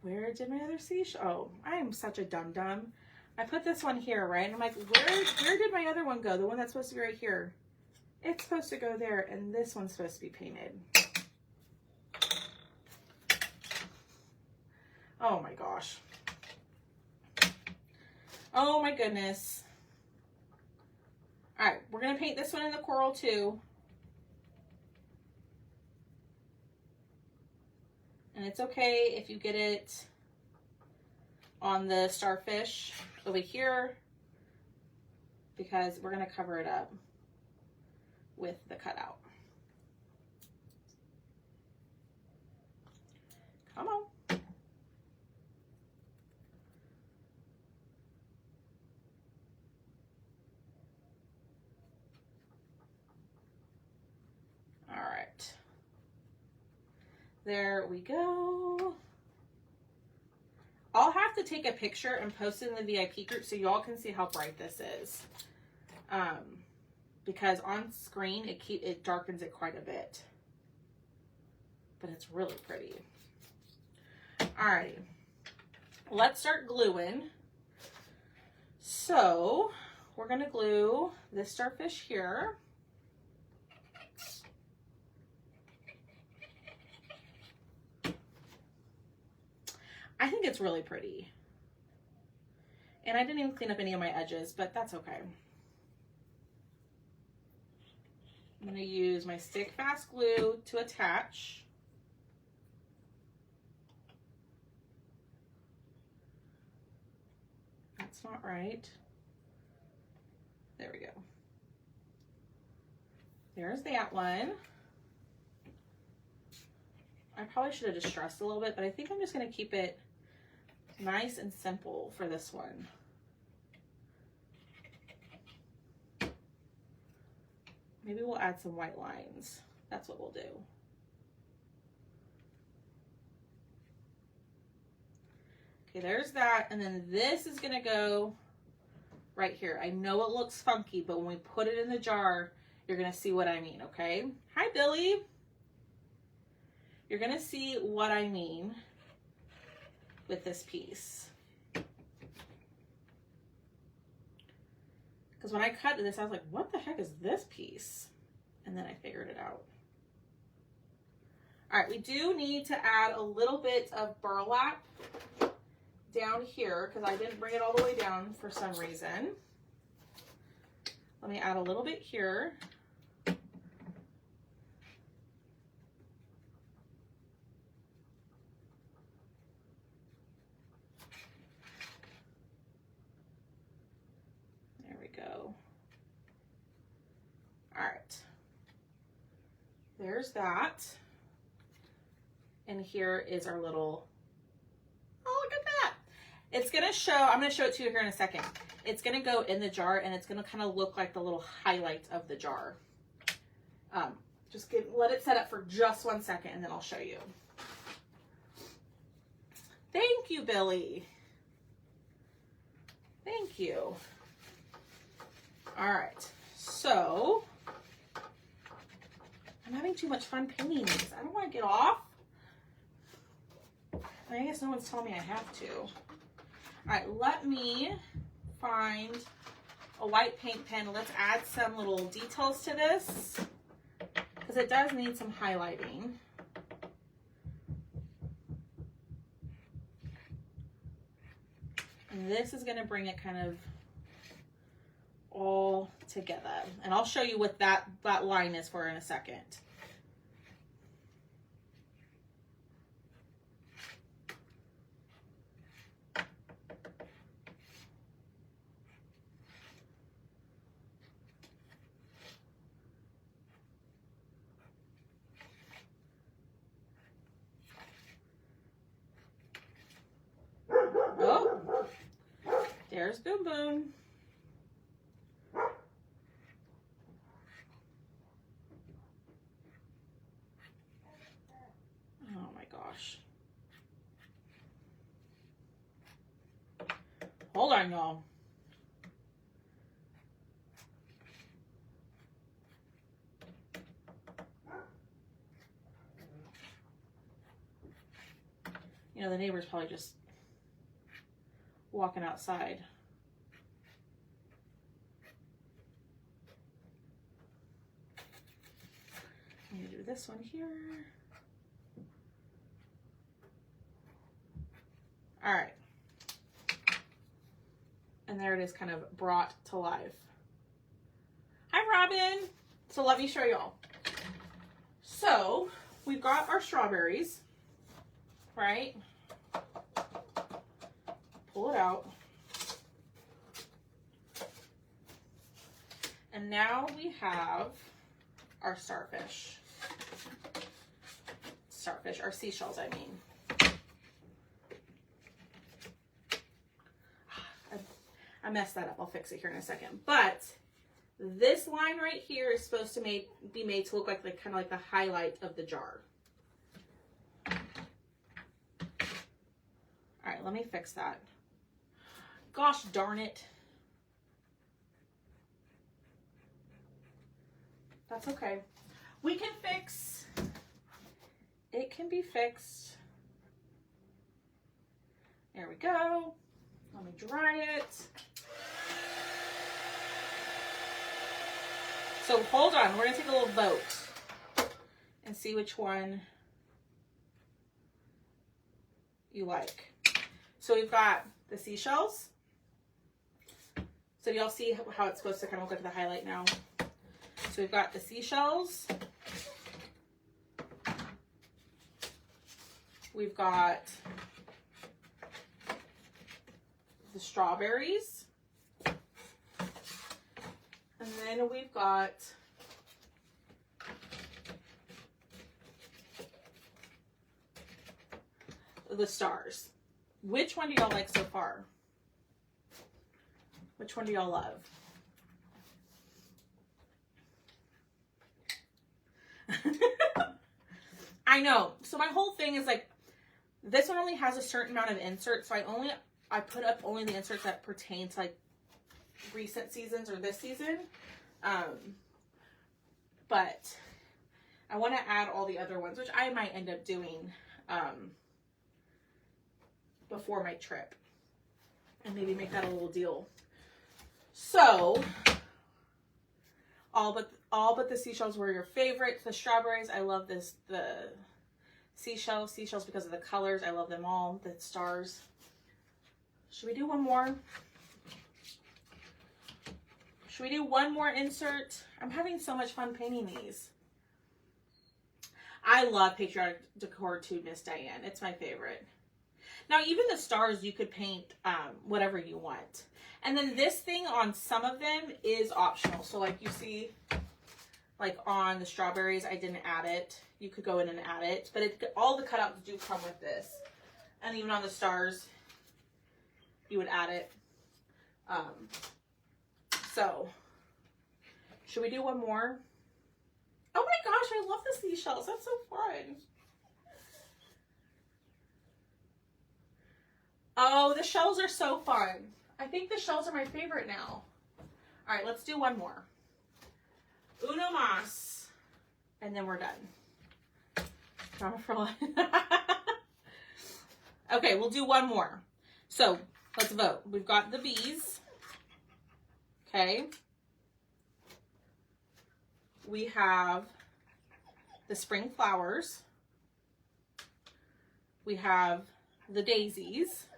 Where did my other seashell? Oh, I am such a dum-dum. I put this one here, right? And I'm like, where did my other one go? The one that's supposed to be right here. It's supposed to go there, and this one's supposed to be painted. Oh my gosh. Oh my goodness. All right, we're gonna paint this one in the coral too. And it's okay if you get it on the starfish over here, because we're gonna cover it up with the cutout. Come on. All right. There we go. I'll have to take a picture and post it in the VIP group so y'all can see how bright this is. Because on screen it darkens it quite a bit. But it's really pretty. Alrighty. Let's start gluing. So we're gonna glue this starfish here. I think it's really pretty. And I didn't even clean up any of my edges, but that's okay. I'm going to use my stick fast glue to attach. That's not right. There we go. There's that one. I probably should have distressed a little bit, but I think I'm just going to keep it nice and simple for this one. Maybe we'll add some white lines. That's what we'll do. Okay, there's that. And then this is gonna go right here. I know it looks funky, but when we put it in the jar, you're gonna see what I mean, okay? Hi, Billy. You're gonna see what I mean with this piece. Because when I cut this, I was like, what the heck is this piece? And then I figured it out. All right, we do need to add a little bit of burlap down here because I didn't bring it all the way down for some reason. Let me add a little bit here. Go. All right. There's that. And here is our little, oh, look at that. It's going to show, I'm going to show it to you here in a second. It's going to go in the jar and it's going to kind of look like the little highlights of the jar. Just let it set up for just 1 second and then I'll show you. Thank you, Billy. Thank you. All right, so I'm having too much fun painting these. I don't want to get off. I guess no one's telling me I have to. All right, let me find a white paint pen. Let's add some little details to this because it does need some highlighting. And this is going to bring it kind of all together, and I'll show you what that line is for in a second. Oh, there's Boom Boom. Oh my gosh. Hold on, y'all. You know, the neighbor's probably just walking outside. I'm gonna do this one here. All right. And there it is, kind of brought to life. Hi, Robin. So let me show y'all. So we've got our strawberries, right? Pull it out. And now we have our starfish. Starfish, our seashells, I mean. I messed that up. I'll fix it here in a second. But this line right here is supposed to be made to look like kind of like the highlight of the jar. All right, let me fix that. Gosh darn it. That's okay. We can fix. It can be fixed. There we go. Let me dry it. So hold on, we're gonna take a little vote and see which one you like. So we've got the seashells. So do y'all see how it's supposed to kind of look like the highlight now? So we've got the seashells. We've got the strawberries. And then we've got the stars. Which one do y'all like so far? Which one do y'all love? I know. So my whole thing is like, this one only has a certain amount of inserts. So I put up only the inserts that pertain to like recent seasons or this season. But I want to add all the other ones, which I might end up doing before my trip, and maybe make that a little deal. So all but the seashells were your favorite. The strawberries, I love the seashells because of the colors. I love them all. The stars. Should we do one more? Should we do one more insert? I'm having so much fun painting these. I love Patriotic Decor too, Miss Diane. It's my favorite. Now, even the stars, you could paint whatever you want. And then this thing on some of them is optional. So like you see, like on the strawberries, I didn't add it. You could go in and add it. But all the cutouts do come with this. And even on the stars, you would add it. So, should we do one more? Oh my gosh, I love the seashells. That's so fun. Oh, the shells are so fun. I think the shells are my favorite now. All right, let's do one more. Uno más. And then we're done. Okay, we'll do one more. So, let's vote. We've got the bees. Okay. We have the spring flowers. We have the daisies.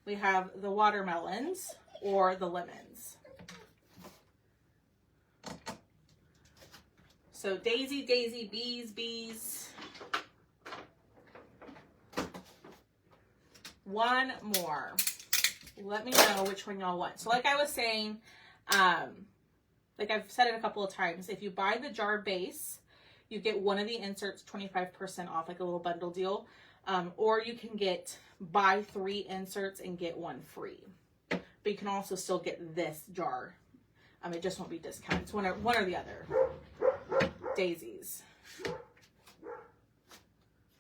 We have the watermelons or the lemons. So daisy, daisy, bees, bees. One more. Let me know which one y'all want. So like I was saying, like I've said it a couple of times, if you buy the jar base, you get one of the inserts 25% off, like a little bundle deal. Or you can buy 3 inserts and get 1 free. But you can also still get this jar. It just won't be discounted. It's one or the other. Daisies.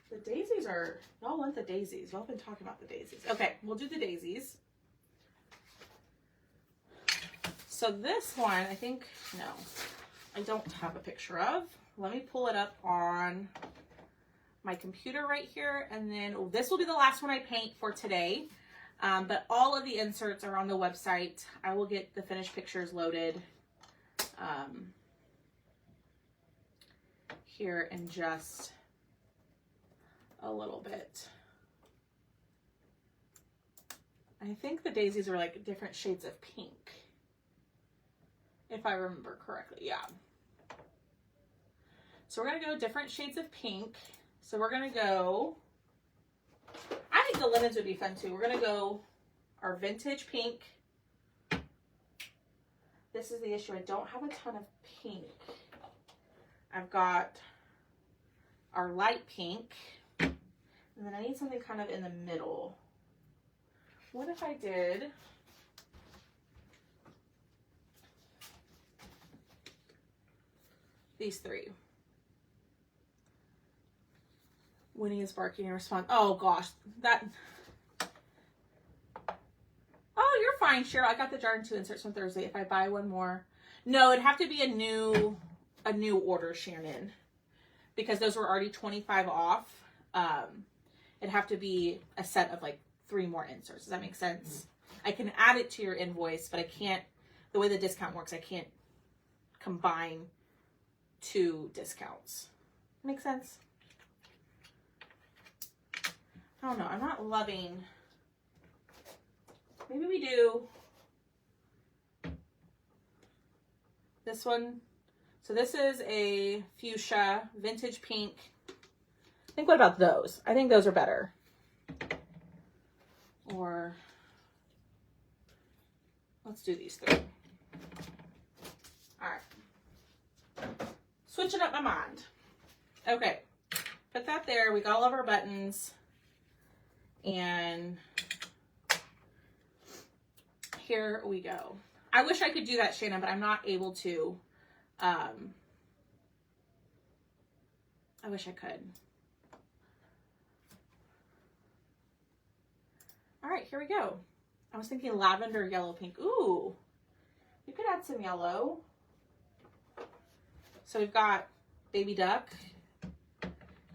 The daisies are, y'all want the daisies. Y'all been talking about the daisies. Okay, we'll do the daisies. So this one, I think, no, I don't have a picture of. Let me pull it up on my computer right here. And then this will be the last one I paint for today. But all of the inserts are on the website. I will get the finished pictures loaded here in just a little bit. I think the daisies are like different shades of pink, if I remember correctly. Yeah. So we're going to go different shades of pink. So we're going to go, I think the linens would be fun too. We're going to go our vintage pink. This is the issue. I don't have a ton of pink. I've got our light pink. And then I need something kind of in the middle. What if I did these three? Winnie is barking in response. Oh gosh, that. Oh, you're fine, Cheryl. I got the jar and 2 inserts from Thursday. If I buy one more, no, it'd have to be a new order, Shannon, because those were already 25 off. It'd have to be a set of like 3 more inserts. Does that make sense? I can add it to your invoice, but I can't. The way the discount works, I can't combine 2 discounts. Make sense? I don't know. I'm not loving. Maybe we do this one. So this is a fuchsia vintage pink. I think, what about those? I think those are better. Or let's do these 3. All right. Switching up my mind. Okay. Put that there. We got all of our buttons. And here we go. I wish I could do that, Shannon, but I'm not able to. I wish I could. All right, here we go. I was thinking lavender, yellow, pink. Ooh, you could add some yellow. So we've got baby duck.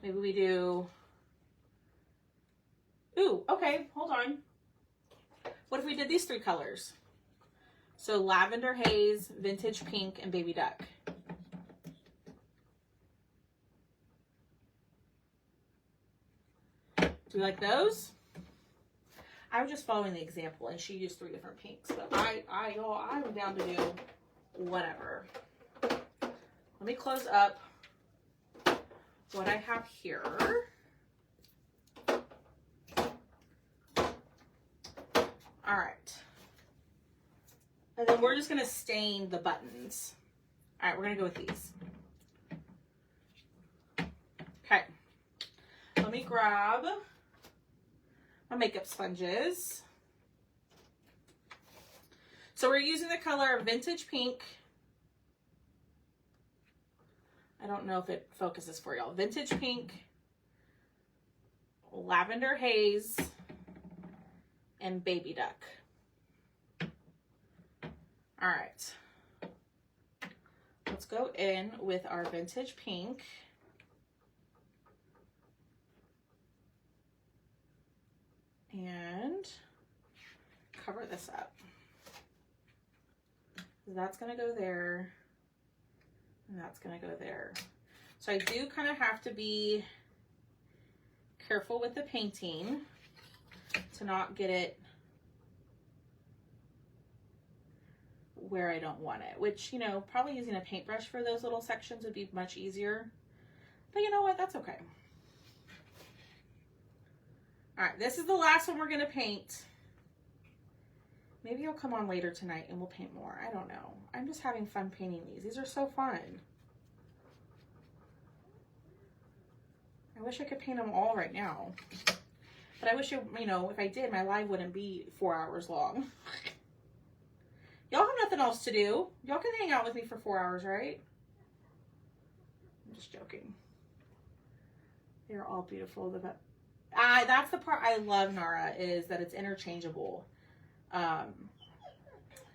Maybe we do. Ooh, okay, hold on. What if we did these 3 colors? So lavender haze, vintage pink, and baby duck. Do we like those? I was just following the example, and she used 3 different pinks, but I'm down to do whatever. Let me close up what I have here. All right. And then we're just going to stain the buttons. All right, we're going to go with these. Okay. Let me grab my makeup sponges. So we're using the color vintage pink. I don't know if it focuses for y'all. Vintage pink, lavender haze, and baby duck. All right. Let's go in with our vintage pink. And cover this up. That's gonna go there, and that's gonna go there. So I do kind of have to be careful with the painting to not get it where I don't want it, which, you know, probably using a paintbrush for those little sections would be much easier, but you know what, that's okay. All right, this is the last one we're gonna paint. Maybe you'll come on later tonight and we'll paint more. I don't know. I'm just having fun painting these. These are so fun. I wish I could paint them all right now. But I wish, you know, if I did, my live wouldn't be 4 hours long. Y'all have nothing else to do. Y'all can hang out with me for 4 hours, right? I'm just joking. They're all beautiful. That's the part I love, Nara, is that it's interchangeable.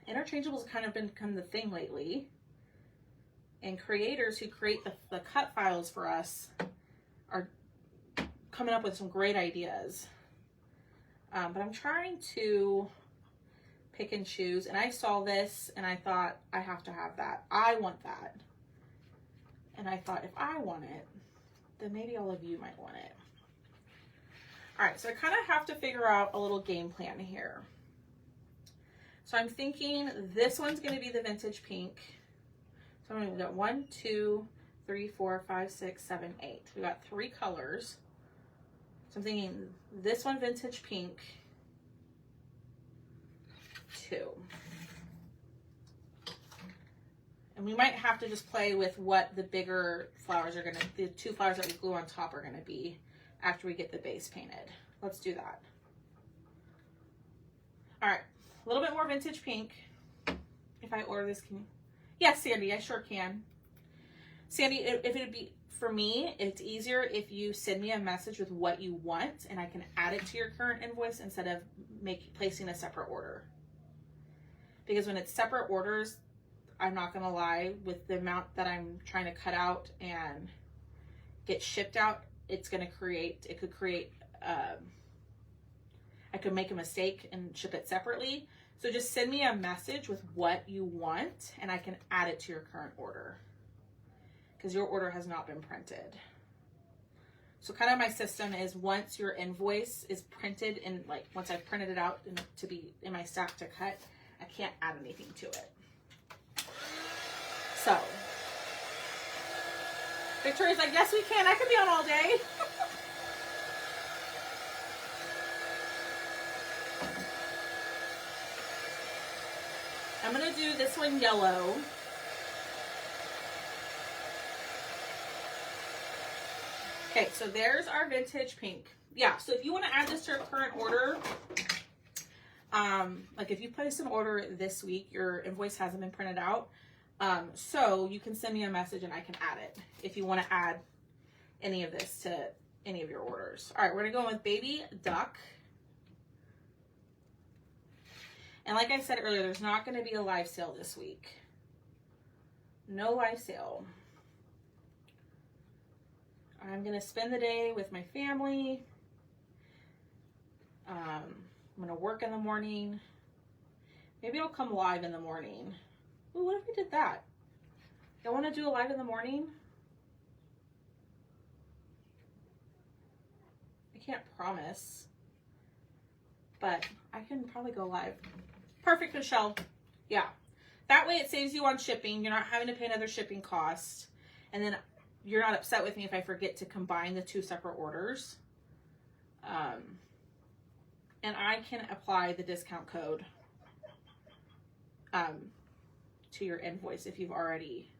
Interchangeable has kind of become the thing lately. And creators who create the cut files for us are coming up with some great ideas. But I'm trying to pick and choose. And I saw this and I thought, I have to have that. I want that. And I thought, if I want it, then maybe all of you might want it. All right, so I kind of have to figure out a little game plan here. So I'm thinking this one's going to be the vintage pink. So we've got 1, 2, 3, 4, 5, 6, 7, 8. We've got 3 colors. So I'm thinking this one vintage pink, 2. And we might have to just play with what the bigger flowers are the 2 flowers that we glue on top are gonna be after we get the base painted. Let's do that. All right, a little bit more vintage pink. If I order this, can you? Yes, Sandy, I sure can. Sandy, if it would be, for me, it's easier if you send me a message with what you want and I can add it to your current invoice instead of placing a separate order. Because when it's separate orders, I'm not gonna lie, with the amount that I'm trying to cut out and get shipped out, it could create, I could make a mistake and ship it separately. So just send me a message with what you want and I can add it to your current order because your order has not been printed. So kind of my system is once your invoice is printed and like once I've printed it out to be in my stack to cut, I can't add anything to it. So Victoria's like, yes, we can. I could be on all day. I'm going to do this one yellow. Okay, so there's our vintage pink. Yeah, so if you want to add this to your current order, like if you place an order this week, your invoice hasn't been printed out. So you can send me a message and I can add it if you want to add any of this to any of your orders. All right, we're going to go with Baby Duck. And like I said earlier, there's not going to be a live sale this week. No live sale. I'm going to spend the day with my family. I'm going to work in the morning. Maybe I'll come live in the morning. Ooh, what if we did that? I want to do a live in the morning. I can't promise, but I can probably go live. Perfect, Michelle. Yeah. That way it saves you on shipping. You're not having to pay another shipping cost. And then you're not upset with me if I forget to combine the 2 separate orders. And I can apply the discount code to your invoice if you've already,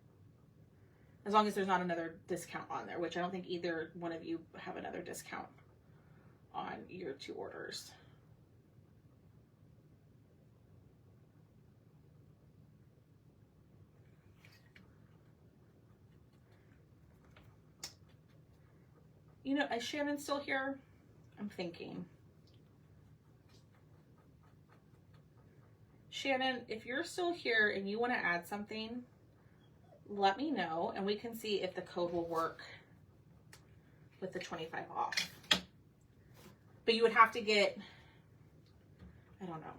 as long as there's not another discount on there, which I don't think either one of you have another discount on your 2 orders. You know, is Shannon still here? I'm thinking. Shannon, if you're still here and you want to add something, let me know and we can see if the code will work with the 25 off. But you would have to get, I don't know.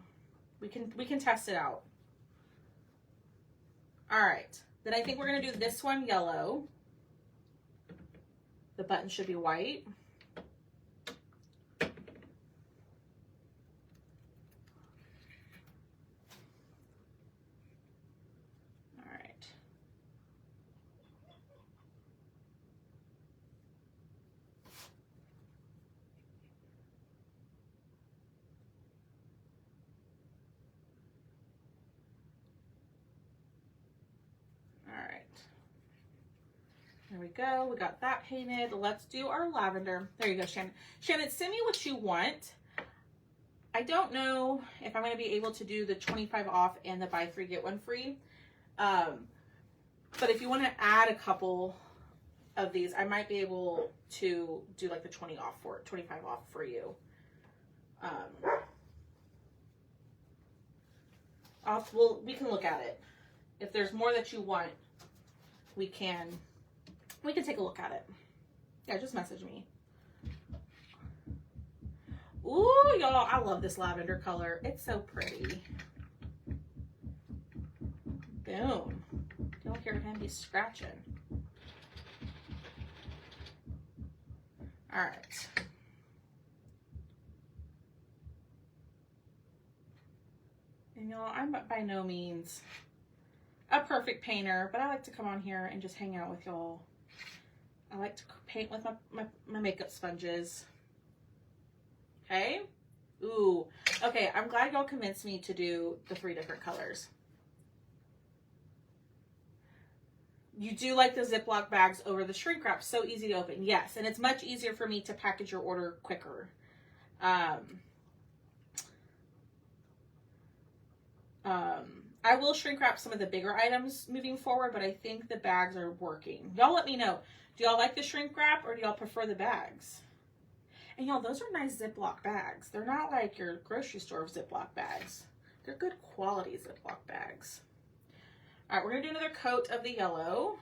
We can test it out. All right. Then I think we're going to do this one yellow. The button should be white. All right. All right. There we go. We got that painted. Let's do our lavender. There you go, Shannon. Shannon, send me what you want. I don't know if I'm going to be able to do the 25 off and the buy 3 get 1 free. But if you want to add a couple of these, I might be able to do like the 20 off for it, 25 off for you. We can look at it. If there's more that you want, we can take a look at it. Yeah, just message me. Ooh, y'all, I love this lavender color. It's so pretty. Boom. You'll hear him, he's scratching. All right. And y'all, I'm by no means a perfect painter, but I like to come on here and just hang out with y'all. I like to paint with my makeup sponges. Okay. Ooh. Okay, I'm glad y'all convinced me to do the 3 different colors. You do like the Ziploc bags over the shrink wrap. So easy to open. Yes, and it's much easier for me to package your order quicker. I will shrink wrap some of the bigger items moving forward, but I think the bags are working. Y'all let me know. Do y'all like the shrink wrap or do y'all prefer the bags? And y'all, those are nice Ziploc bags. They're not like your grocery store Ziploc bags. They're good quality Ziploc bags. All right, we're gonna do another coat of the yellow.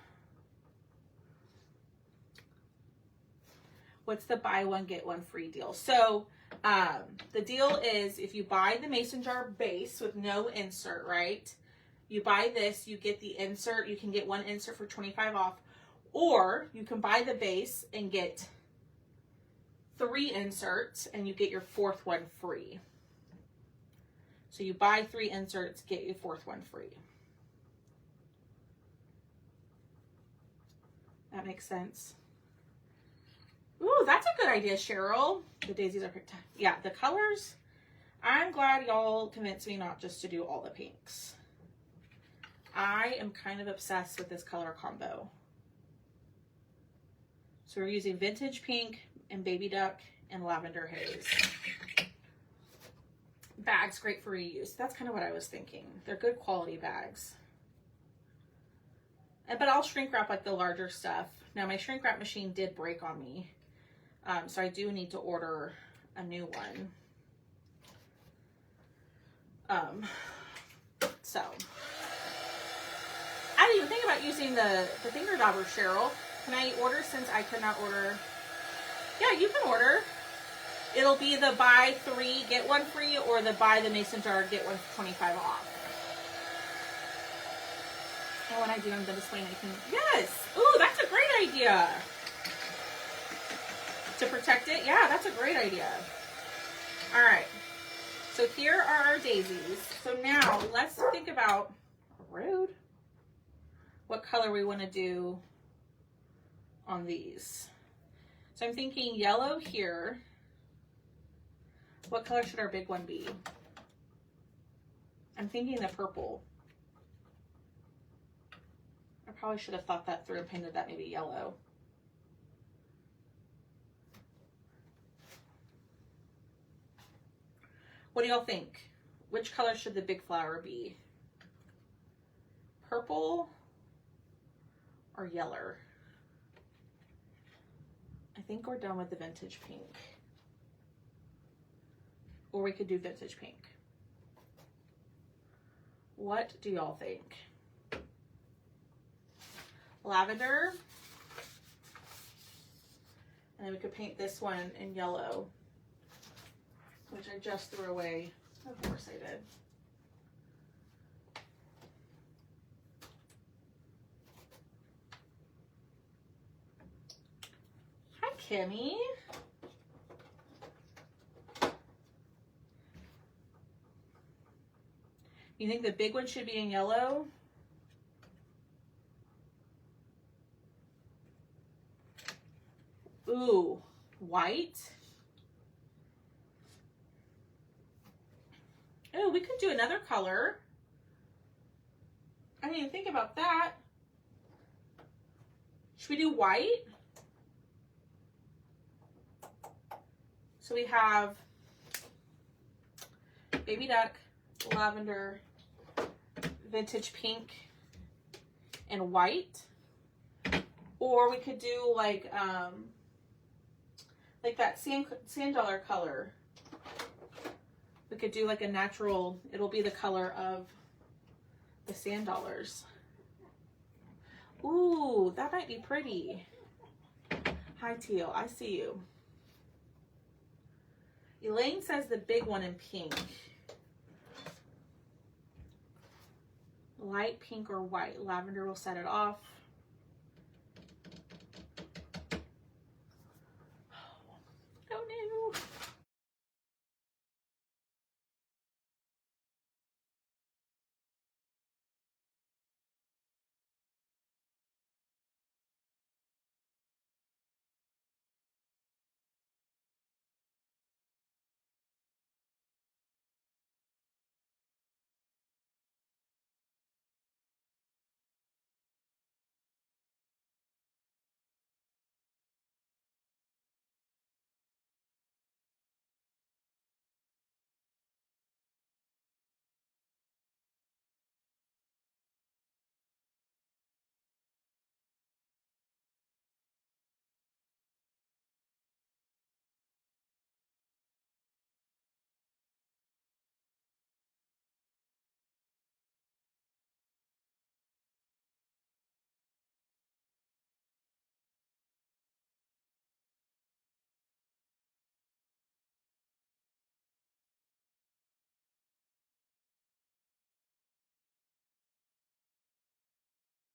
What's the buy one, get one free deal? So the deal is if you buy the mason jar base with no insert, right? You buy this, you get the insert, you can get 1 insert for 25 off, or you can buy the base and get 3 inserts and you get your 4th one free. So you buy 3 inserts, get your 4th one free. That makes sense. Ooh, that's a good idea, Cheryl. The daisies are picked. Yeah, the colors. I'm glad y'all convinced me not just to do all the pinks. I am kind of obsessed with this color combo. So we're using vintage pink and baby duck and lavender haze. Bags great for reuse. That's kind of what I was thinking. They're good quality bags. But I'll shrink wrap like the larger stuff. Now my shrink wrap machine did break on me. So I do need to order a new one. So I didn't even think about using the finger dauber, Cheryl. Can I order since I could not order? Yeah, you can order. It'll be the buy 3, get 1 free, or the buy the mason jar, get 1 for 25 off. And when I do, I'm going to display anything. Yes. Ooh, that's a great idea. To protect it? Yeah, that's a great idea. All right. So here are our daisies. So now let's think about, rude, what color we want to do on these. So I'm thinking yellow here. What color should our big one be? I'm thinking the purple. I probably should have thought that through and painted that maybe yellow. What do y'all think? Which color should the big flower be? Purple or yellow? I think we're done with the vintage pink. Or we could do vintage pink. What do y'all think? Lavender. And then we could paint this one in yellow, which I just threw away. Of course I did. Hi, Kimmy. You think the big one should be in yellow? Ooh, white. Oh, we could do another color. I didn't even think about that. Should we do white? So we have baby duck, lavender, vintage pink, and white. Or we could do like that sand dollar color. We could do like a natural, it'll be the color of the sand dollars. Ooh, that might be pretty. Hi, Teal, I see you. Elaine says the big one in pink. Light pink or white. Lavender will set it off.